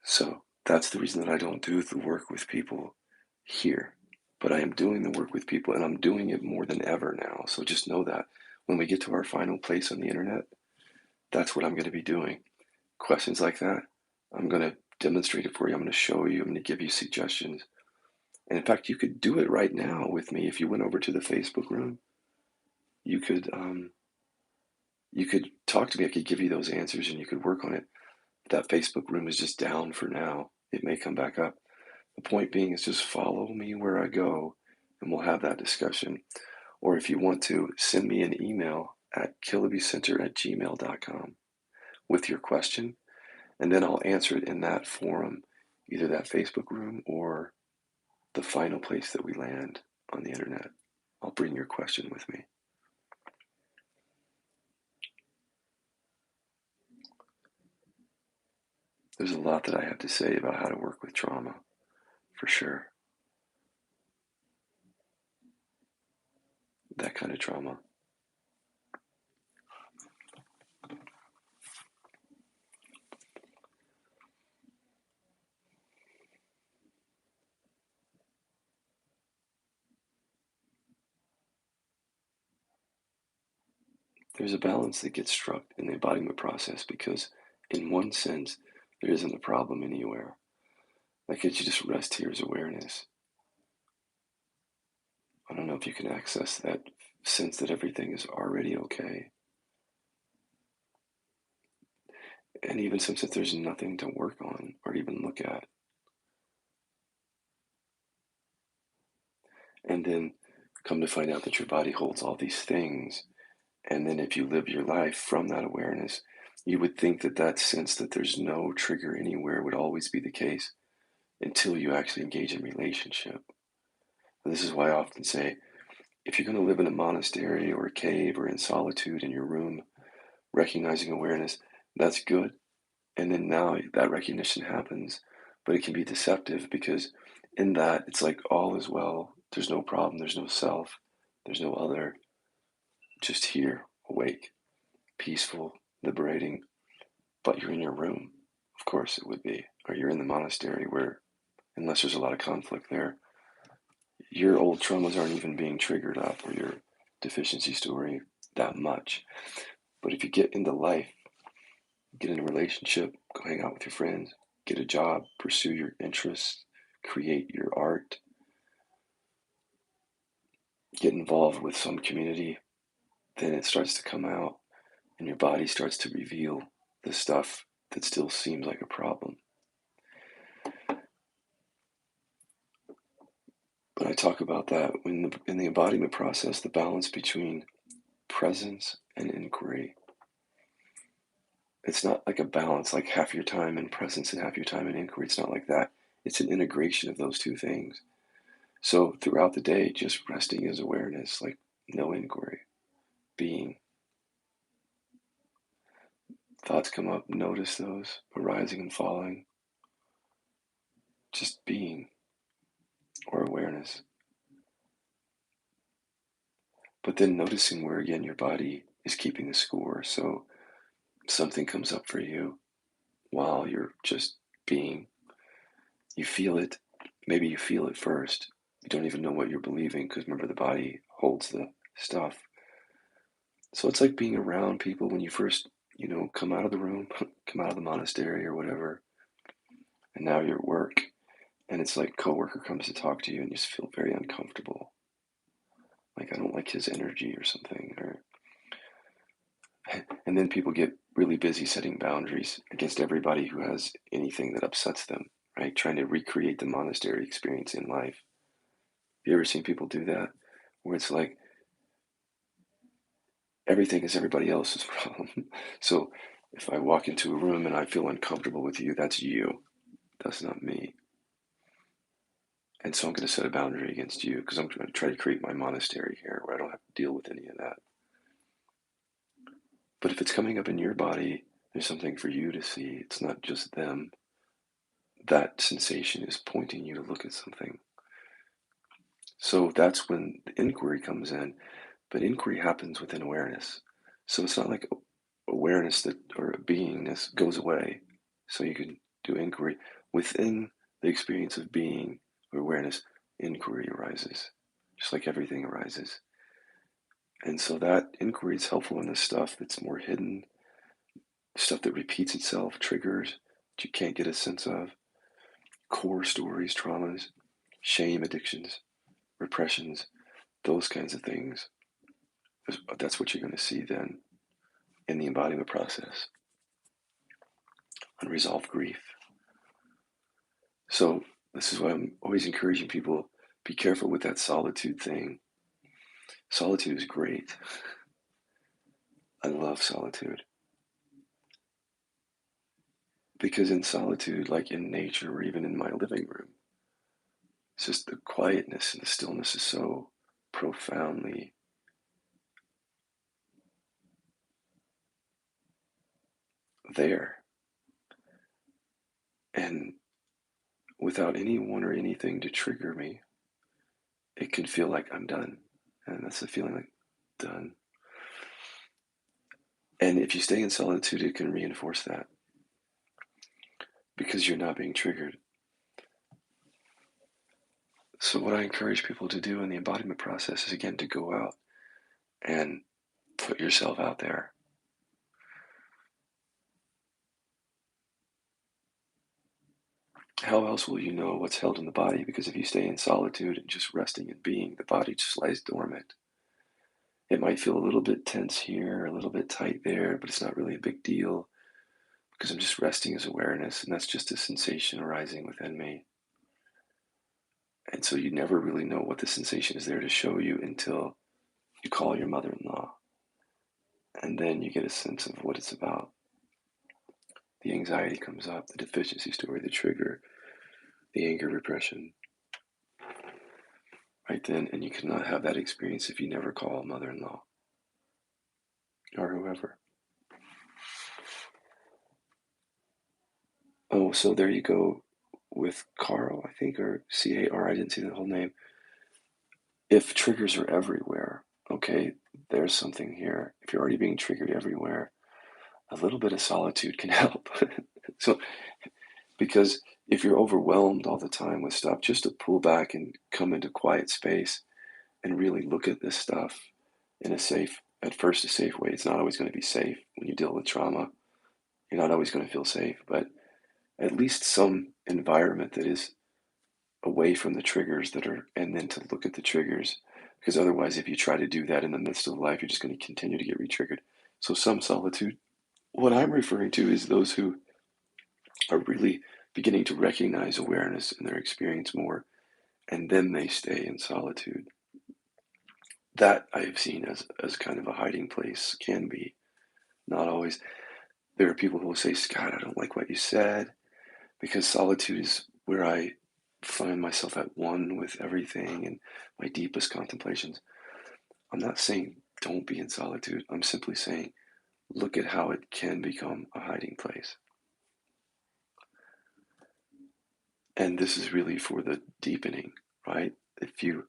so that's the reason that I don't do the work with people here. But I am doing the work with people and I'm doing it more than ever now. So just know that when we get to our final place on the internet, that's what I'm going to be doing. Questions like that, I'm going to demonstrate it for you. I'm going to show you. I'm going to give you suggestions. And in fact, you could do it right now with me if you went over to the Facebook room. You could you could talk to me. I could give you those answers and you could work on it. That Facebook room is just down for now. It may come back up. The point being is just follow me where I go and we'll have that discussion. Or if you want to, send me an email at killabycenter@gmail.com with your question, and then I'll answer it in that forum, either that Facebook room or the final place that we land on the internet. I'll bring your question with me. There's a lot that I have to say about how to work with trauma, for sure. That kind of trauma. There's a balance that gets struck in the embodiment process because, in one sense, there isn't a problem anywhere. Like it, you just rest here as awareness. I don't know if you can access that sense that everything is already okay, and even sense that there's nothing to work on or even look at. And then come to find out that your body holds all these things. And then if you live your life from that awareness, you would think that that sense that there's no trigger anywhere would always be the case until you actually engage in relationship. And this is why I often say, if you're going to live in a monastery or a cave or in solitude in your room, recognizing awareness, that's good. And then now that recognition happens, but it can be deceptive because in that it's like all is well. There's no problem. There's no self. There's no other. Just here, awake, peaceful, liberating. But you're in your room. Of course it would be. Or you're in the monastery where, unless there's a lot of conflict there, your old traumas aren't even being triggered up or your deficiency story that much. But if you get into life, get in a relationship, go hang out with your friends, get a job, pursue your interests, create your art, get involved with some community, then it starts to come out and your body starts to reveal the stuff that still seems like a problem. But I talk about that in the embodiment process, the balance between presence and inquiry. It's not like a balance, like half your time in presence and half your time in inquiry. It's not like that. It's an integration of those two things. So throughout the day, just resting as awareness, like no inquiry, being. Thoughts come up, notice those arising and falling, just being or awareness. But then noticing where again your body is keeping the score. So something comes up for you while you're just being. You feel it. Maybe you feel it first. You don't even know what you're believing because remember the body holds the stuff. So it's like being around people when you first, come out of the room, come out of the monastery or whatever, and now you're at work, and it's like coworker comes to talk to you and you just feel very uncomfortable. Like I don't like his energy or something, or and then people get really busy setting boundaries against everybody who has anything that upsets them, right? Trying to recreate the monastery experience in life. Have you ever seen people do that? Where it's like everything is everybody else's problem. So if I walk into a room and I feel uncomfortable with you, that's you. That's not me. And so I'm going to set a boundary against you because I'm going to try to create my monastery here where I don't have to deal with any of that. But if it's coming up in your body, there's something for you to see. It's not just them. That sensation is pointing you to look at something. So that's when the inquiry comes in. But inquiry happens within awareness. So it's not like awareness that or beingness goes away. So you can do inquiry within the experience of being or awareness. Inquiry arises, just like everything arises. And so that inquiry is helpful in the stuff that's more hidden, stuff that repeats itself, triggers that you can't get a sense of, core stories, traumas, shame, addictions, repressions, those kinds of things. That's what you're going to see then in the embodiment process. Unresolved grief. So this is why I'm always encouraging people, be careful with that solitude thing. Solitude is great. I love solitude. Because in solitude, like in nature or even in my living room, it's just the quietness and the stillness is so profoundly there. And without anyone or anything to trigger me, it can feel like I'm done. And that's the feeling like done. And if you stay in solitude, it can reinforce that because you're not being triggered. So, what I encourage people to do in the embodiment process is again to go out and put yourself out there. How else will you know what's held in the body? Because if you stay in solitude and just resting and being, the body just lies dormant. It might feel a little bit tense here, a little bit tight there, but it's not really a big deal because I'm just resting as awareness, and that's just a sensation arising within me. And so you never really know what the sensation is there to show you until you call your mother-in-law, and then you get a sense of what it's about. The anxiety comes up, the deficiency story, the trigger, the anger repression, right then, and you cannot have that experience if you never call a mother-in-law or whoever. Oh, so there you go with Carl, I think, or C-A-R, I didn't see the whole name. If triggers are everywhere, okay, there's something here. If you're already being triggered everywhere, a little bit of solitude can help. So, because if you're overwhelmed all the time with stuff, just to pull back and come into quiet space and really look at this stuff in a safe, at first a safe way. It's not always going to be safe when you deal with trauma. You're not always going to feel safe, but at least some environment that is away from the triggers that are, and then to look at the triggers. Because otherwise, if you try to do that in the midst of life, you're just going to continue to get re-triggered. So some solitude. What I'm referring to is those who are really beginning to recognize awareness in their experience more, and then they stay in solitude. That I've seen as kind of a hiding place, can be, not always. There are people who will say, Scott, I don't like what you said, because solitude is where I find myself at one with everything and my deepest contemplations. I'm not saying don't be in solitude. I'm simply saying look at how it can become a hiding place. And this is really for the deepening, right? If you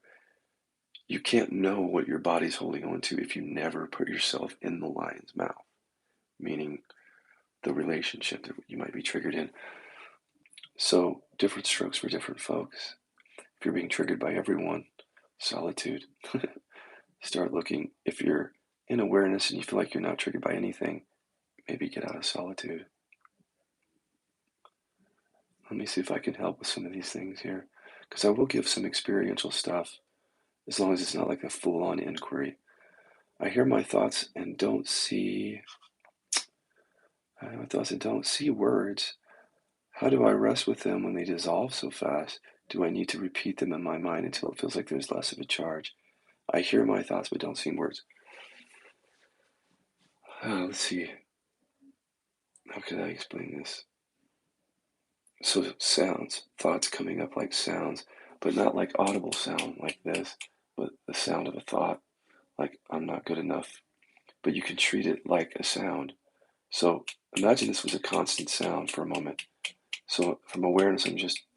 can't know what your body's holding on to if you never put yourself in the lion's mouth, meaning the relationship that you might be triggered in. So different strokes for different folks. If you're being triggered by everyone, solitude. Start looking. If you're in awareness and you feel like you're not triggered by anything, maybe get out of solitude. Let me see if I can help with some of these things here, because I will give some experiential stuff as long as it's not like a full-on inquiry. I hear my thoughts and don't see words. How do I rest with them when they dissolve so fast? Do I need to repeat them in my mind until it feels like there's less of a charge? I hear my thoughts but don't see words. Let's see. How could I explain this? So sounds, thoughts coming up like sounds, but not like audible sound like this, but the sound of a thought, like I'm not good enough. But you can treat it like a sound. So imagine this was a constant sound for a moment. So from awareness,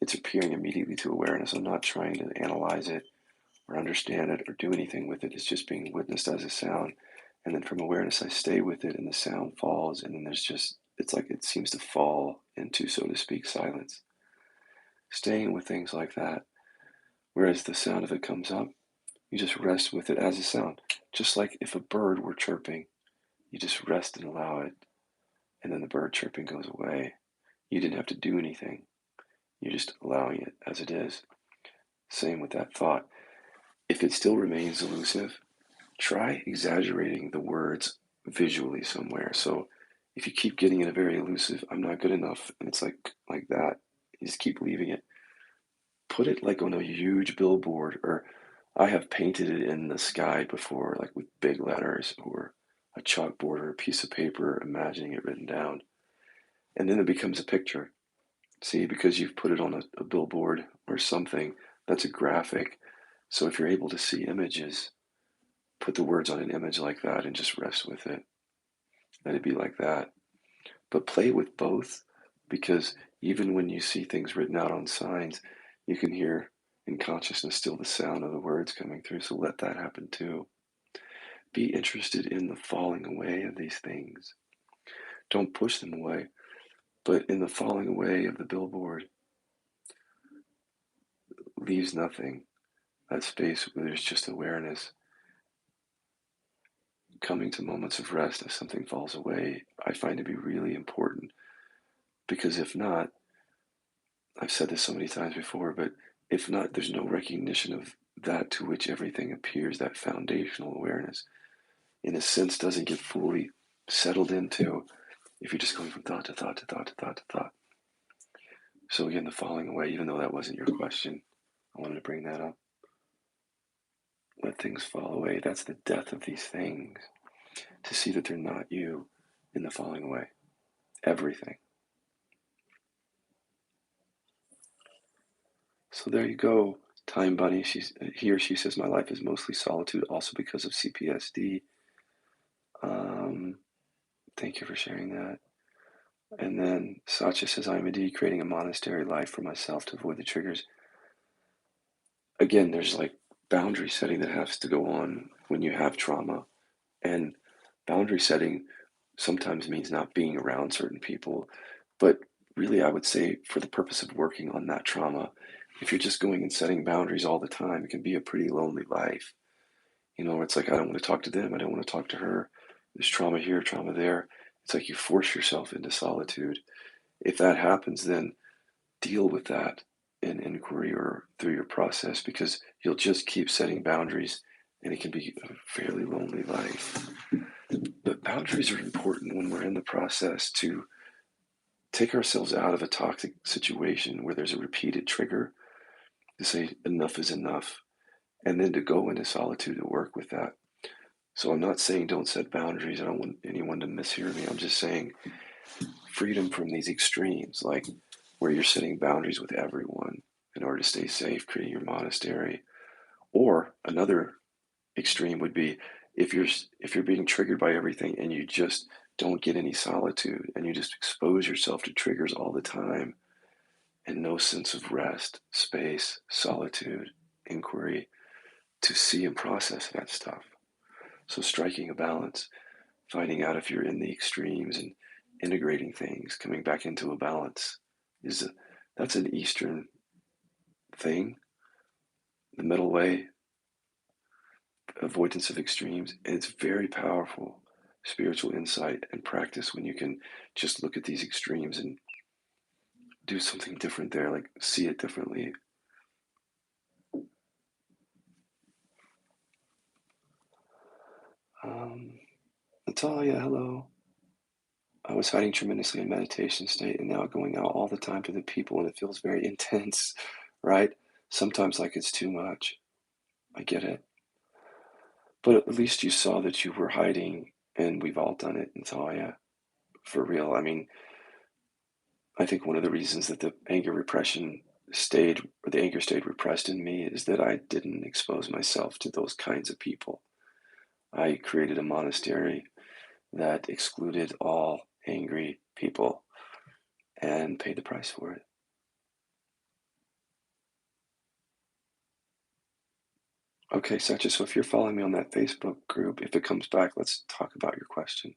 it's appearing immediately to awareness. I'm not trying to analyze it or understand it or do anything with it. It's just being witnessed as a sound. And then from awareness, I stay with it and the sound falls. And then it's like it seems to fall into, so to speak, silence. Staying with things like that. Whereas the sound of it comes up, you just rest with it as a sound. Just like if a bird were chirping, you just rest and allow it. And then the bird chirping goes away. You didn't have to do anything. You're just allowing it as it is. Same with that thought. If it still remains elusive, try exaggerating the words visually somewhere. So if you keep getting in a very elusive, I'm not good enough, and it's like that, you just keep leaving it. Put it like on a huge billboard, or I have painted it in the sky before, like with big letters or a chalkboard or a piece of paper, imagining it written down. And then it becomes a picture. See, because you've put it on a billboard or something, that's a graphic. So if you're able to see images, put the words on an image like that and just rest with it. Let it be like that. But play with both, because even when you see things written out on signs, you can hear in consciousness still the sound of the words coming through. So let that happen too. Be interested in the falling away of these things. Don't push them away, but in the falling away of the billboard leaves nothing. That space where there's just awareness, coming to moments of rest as something falls away, I find to be really important. Because if not, I've said this so many times before, but if not, there's no recognition of that to which everything appears, that foundational awareness. in a sense, doesn't get fully settled into if you're just going from thought to thought to thought to thought to thought. So again, the falling away, even though that wasn't your question, I wanted to bring that up. Let things fall away. That's the death of these things. To see that they're not you in the falling away. Everything. So there you go. Time Bunny, he or she says, my life is mostly solitude, also because of CPSD. Thank you for sharing that. And then Satya says, I'm indeed creating a monastery life for myself to avoid the triggers. Again, there's like boundary setting that has to go on when you have trauma. And boundary setting sometimes means not being around certain people. But really, I would say for the purpose of working on that trauma, if you're just going and setting boundaries all the time, it can be a pretty lonely life. You know, it's like, I don't want to talk to them. I don't want to talk to her. There's trauma here, trauma there. It's like you force yourself into solitude. If that happens, then deal with that in inquiry or through your process, because you'll just keep setting boundaries and it can be a fairly lonely life. But boundaries are important when we're in the process to take ourselves out of a toxic situation where there's a repeated trigger, to say enough is enough, and then to go into solitude to work with that. So I'm not saying don't set boundaries. I don't want anyone to mishear me. I'm just saying freedom from these extremes, like where you're setting boundaries with everyone in order to stay safe, creating your monastery. Or another extreme would be if you're being triggered by everything and you just don't get any solitude and you just expose yourself to triggers all the time and no sense of rest, space, solitude, inquiry to see and process that stuff. So striking a balance, finding out if you're in the extremes and integrating things, coming back into a balance that's an Eastern thing. The middle way, avoidance of extremes, and it's very powerful spiritual insight and practice when you can just look at these extremes and do something different there, like see it differently. Natalia, hello. I was hiding tremendously in meditation state and now going out all the time to the people, and it feels very intense, right? Sometimes like it's too much. I get it. But at least you saw that you were hiding, and we've all done it, Natalia. For real. I mean, I think one of the reasons that the anger repression stayed, or the anger stayed repressed in me, is that I didn't expose myself to those kinds of people. I created a monastery that excluded all angry people and paid the price for it. Okay, Satya, so if you're following me on that Facebook group, if it comes back, let's talk about your question.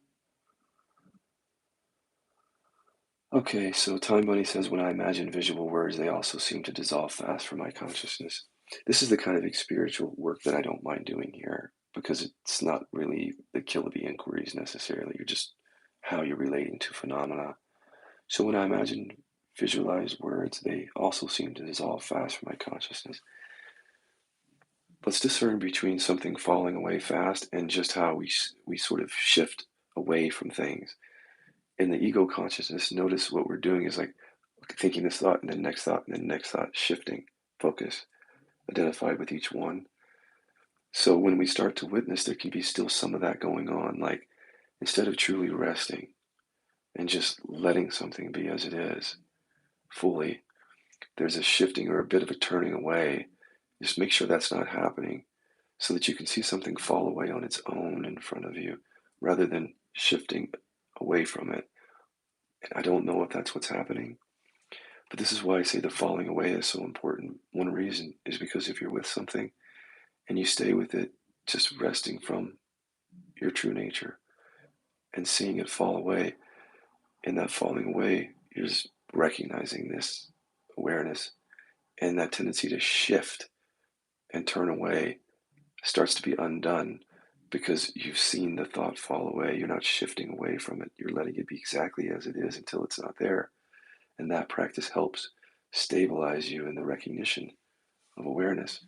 Okay, so Time Bunny says, when I imagine visual words, they also seem to dissolve fast from my consciousness. This is the kind of spiritual work that I don't mind doing here, because it's not really the Killaby inquiries necessarily. You're just how you're relating to phenomena. So when I imagine visualized words, they also seem to dissolve fast from my consciousness. Let's discern between something falling away fast and just how we sort of shift away from things. In the ego consciousness, notice what we're doing is like thinking this thought and then next thought and then next thought, shifting, focus, identified with each one. So when we start to witness, there can be still some of that going on. Like instead of truly resting and just letting something be as it is fully, there's a shifting or a bit of a turning away. Just make sure that's not happening so that you can see something fall away on its own in front of you rather than shifting away from it. And I don't know if that's what's happening, but this is why I say the falling away is so important. One reason is because if you're with something and you stay with it, just resting from your true nature and seeing it fall away, in that falling away, you're just recognizing this awareness, and that tendency to shift and turn away starts to be undone because you've seen the thought fall away. You're not shifting away from it. You're letting it be exactly as it is until it's not there. And that practice helps stabilize you in the recognition of awareness.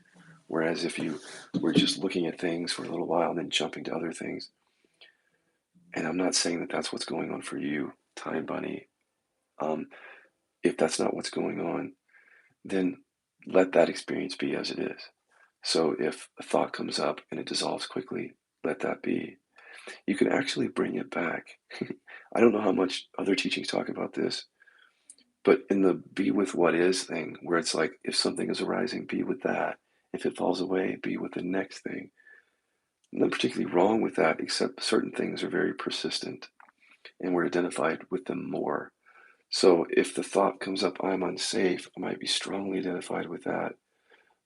Whereas if you were just looking at things for a little while and then jumping to other things, And I'm not saying that that's what's going on for you, Time Bunny. Um, if that's not what's going on, then let that experience be as it is. So if a thought comes up and it dissolves quickly, let that be. You can actually bring it back. I don't know how much other teachings talk about this, but in the be with what is thing, where it's like if something is arising, be with that. If it falls away, be with the next thing. Nothing particularly wrong with that, except certain things are very persistent and we're identified with them more. So if the thought comes up, I'm unsafe, I might be strongly identified with that.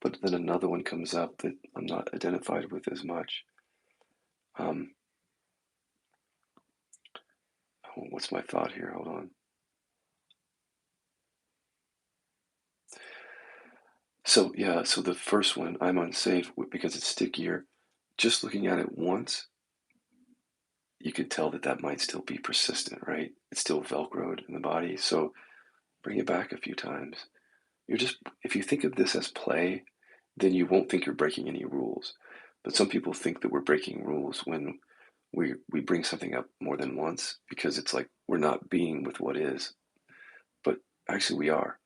But then another one comes up that I'm not identified with as much. Um, what's my thought here? Hold on. So yeah, so the first one, I'm unsafe because it's stickier. Just looking at it once, you could tell that that might still be persistent, right? It's still Velcroed in the body. So bring it back a few times. You're just, if you think of this as play, then you won't think you're breaking any rules. But some people think that we're breaking rules when we bring something up more than once because it's like we're not being with what is. But actually, we are.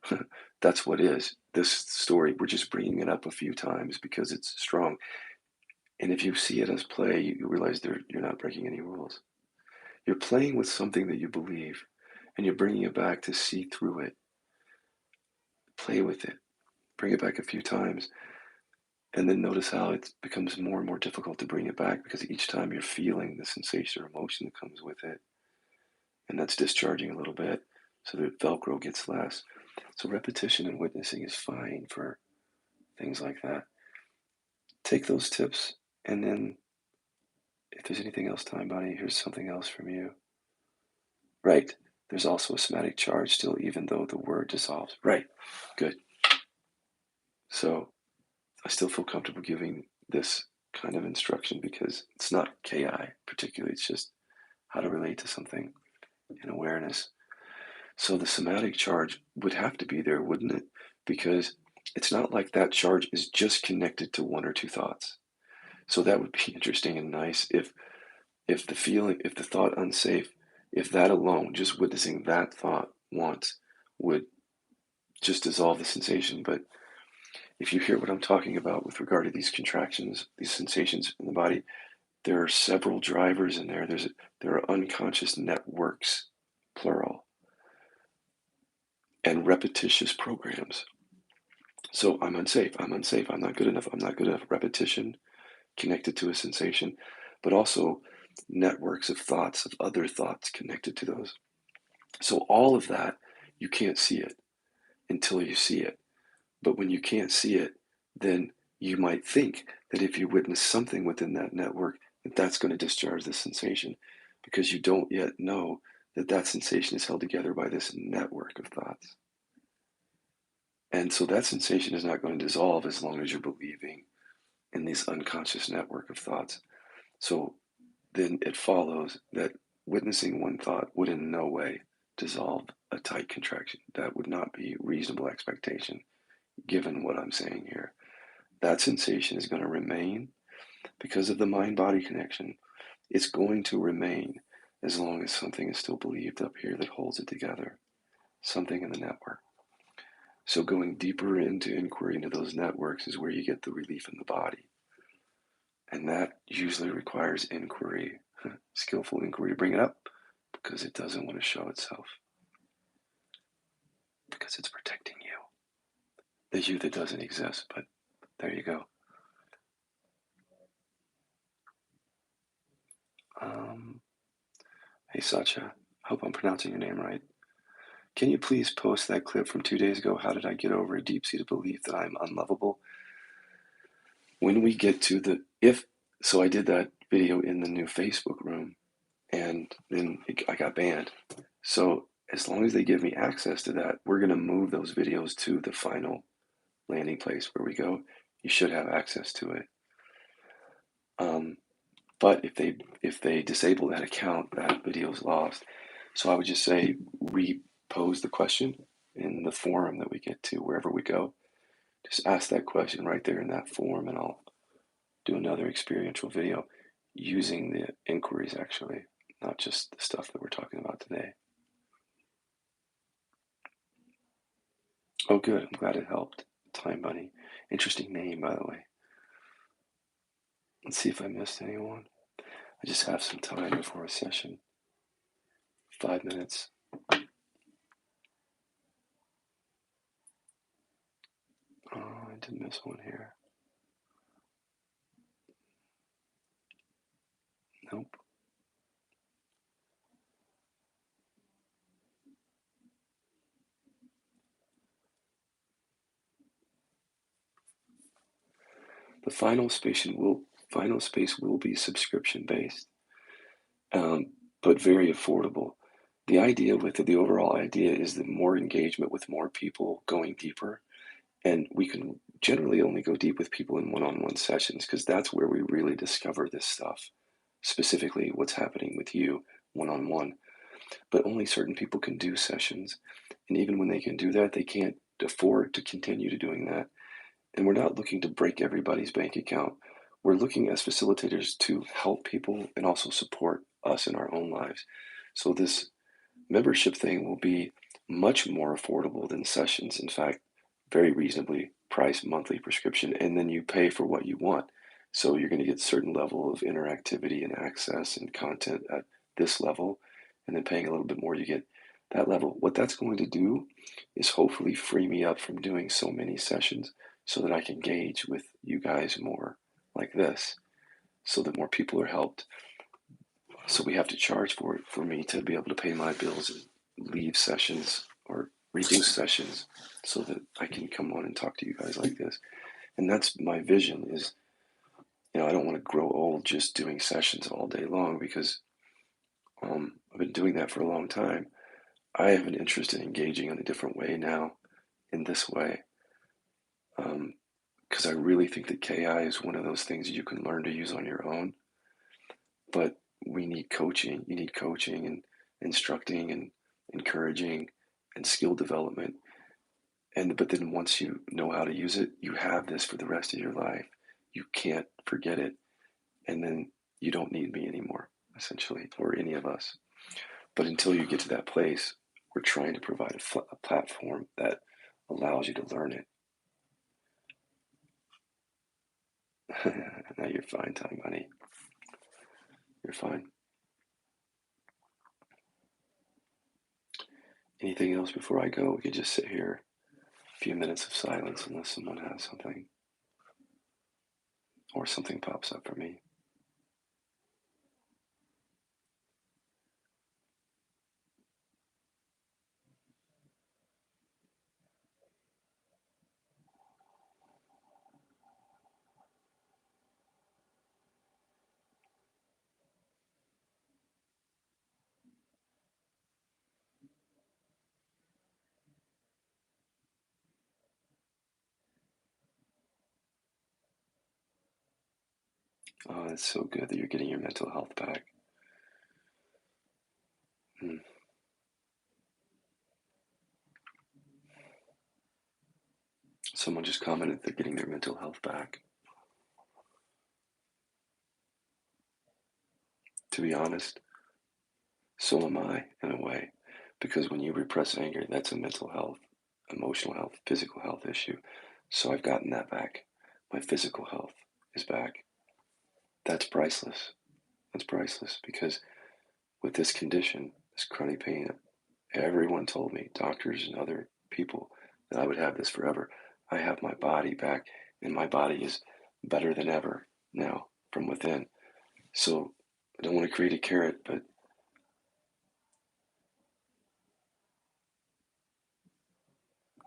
That's what is. This story, we're just bringing it up a few times because it's strong. And if you see it as play, you realize you're not breaking any rules. You're playing with something that you believe, and you're bringing it back to see through it. Play with it. Bring it back a few times, and then notice how it becomes more and more difficult to bring it back because each time you're feeling the sensation or emotion that comes with it, and that's discharging a little bit, so the Velcro gets less. So repetition and witnessing is fine for things like that. Take those tips, and then if there's anything else, Time Bunny, here's something else from you. Right. There's also a somatic charge still, even though the word dissolves. Right. Good. So I still feel comfortable giving this kind of instruction because it's not KI particularly, it's just how to relate to something in awareness. So the somatic charge would have to be there, wouldn't it? Because it's not like that charge is just connected to one or two thoughts. So that would be interesting and nice if the feeling, if the thought unsafe, if that alone, just witnessing that thought once would just dissolve the sensation. But if you hear what I'm talking about with regard to these contractions, these sensations in the body, there are several drivers in there. There are unconscious networks, plural, and repetitious programs. So I'm unsafe, I'm unsafe, I'm not good enough, I'm not good enough. Repetition connected to a sensation, but also networks of thoughts, of other thoughts connected to those. So all of that, you can't see it until you see it. But when you can't see it, then you might think that if you witness something within that network, that that's going to discharge the sensation because you don't yet know that that sensation is held together by this network of thoughts. And so that sensation is not going to dissolve as long as you're believing in this unconscious network of thoughts. So then it follows that witnessing one thought would in no way dissolve a tight contraction. That would not be reasonable expectation given what I'm saying here. That sensation is going to remain because of the mind body connection. It's going to remain as long as something is still believed up here that holds it together, something in the network. So, going deeper into inquiry into those networks is where you get the relief in the body. And that usually requires inquiry, skillful inquiry to bring it up because it doesn't want to show itself, because it's protecting you, the you that doesn't exist. But there you go. Um, hey, Sacha, hope I'm pronouncing your name right. Can you please post that clip from 2 days ago? How did I get over a deep seated belief that I'm unlovable? When we get to the, if, so I did that video in the new Facebook room and then I got banned. So as long as they give me access to that, we're going to move those videos to the final landing place where we go. You should have access to it. But if they disable that account, that video is lost. So I would just say repose the question in the forum that we get to wherever we go. Just ask that question right there in that forum, and I'll do another experiential video using the inquiries actually. not just the stuff that we're talking about today. Oh, good. I'm glad it helped. Time Bunny. Interesting name, by the way. Let's see if I missed anyone. I just have some time before a session. 5 minutes. Oh, I did miss one here. Nope. The final space will be subscription based, but very affordable. The idea with it, the overall idea is that more engagement with more people going deeper, and we can generally only go deep with people in one-on-one sessions because that's where we really discover this stuff, specifically what's happening with you one-on-one. But only certain people can do sessions, and even when they can do that, they can't afford to continue to doing that. And we're not looking to break everybody's bank account. We're looking as facilitators to help people and also support us in our own lives. So this membership thing will be much more affordable than sessions. In fact, very reasonably priced monthly prescription, and then you pay for what you want. So you're going to get a certain level of interactivity and access and content at this level, and then paying a little bit more, you get that level. What that's going to do is hopefully free me up from doing so many sessions so that I can engage with you guys more like this, so that more people are helped. So we have to charge for it for me to be able to pay my bills and leave sessions or reduce sessions so that I can come on and talk to you guys like this. And that's my vision is, I don't want to grow old just doing sessions all day long because I've been doing that for a long time. I have an interest in engaging in a different way now, in this way, because I really think that KI is one of those things you can learn to use on your own. But we need coaching. You need coaching and instructing and encouraging and skill development. But then once you know how to use it, you have this for the rest of your life. You can't forget it. And then you don't need me anymore, essentially, or any of us. But until you get to that place, we're trying to provide a platform that allows you to learn it. Now you're fine, Time Bunny. You're fine. Anything else before I go? We could just sit here a few minutes of silence unless someone has something or something pops up for me. Oh, it's so good that you're getting your mental health back. Hmm. Someone just commented they're getting their mental health back. To be honest, so am I in a way. Because when you repress anger, that's a mental health, emotional health, physical health issue. So I've gotten that back. My physical health is back. That's priceless. That's priceless because with this condition, this chronic pain, everyone told me, doctors and other people, that I would have this forever. I have my body back, and my body is better than ever now from within. So I don't want to create a carrot, but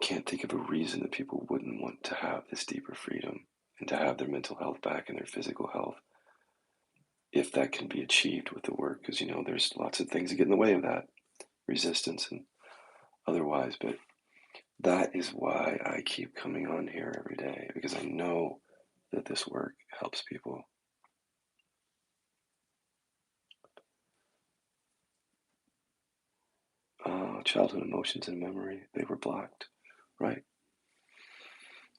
can't think of a reason that people wouldn't want to have this deeper freedom and to have their mental health back and their physical health if that can be achieved with the work. Because, there's lots of things that get in the way of that, resistance and otherwise. But that is why I keep coming on here every day, because I know that this work helps people. Childhood emotions and memory, they were blocked, right?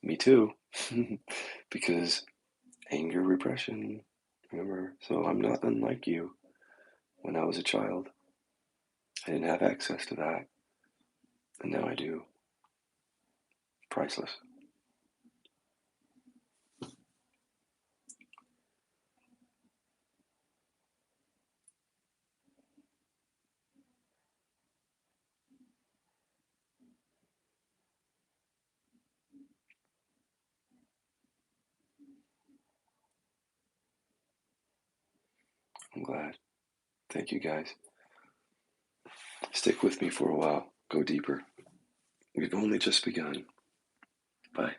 Me too. Because anger, repression, remember? So I'm not unlike you. when I was a child. I didn't have access to that, and now I do. Priceless. I'm glad. Thank you guys. Stick with me for a while. Go deeper. We've only just begun. Bye.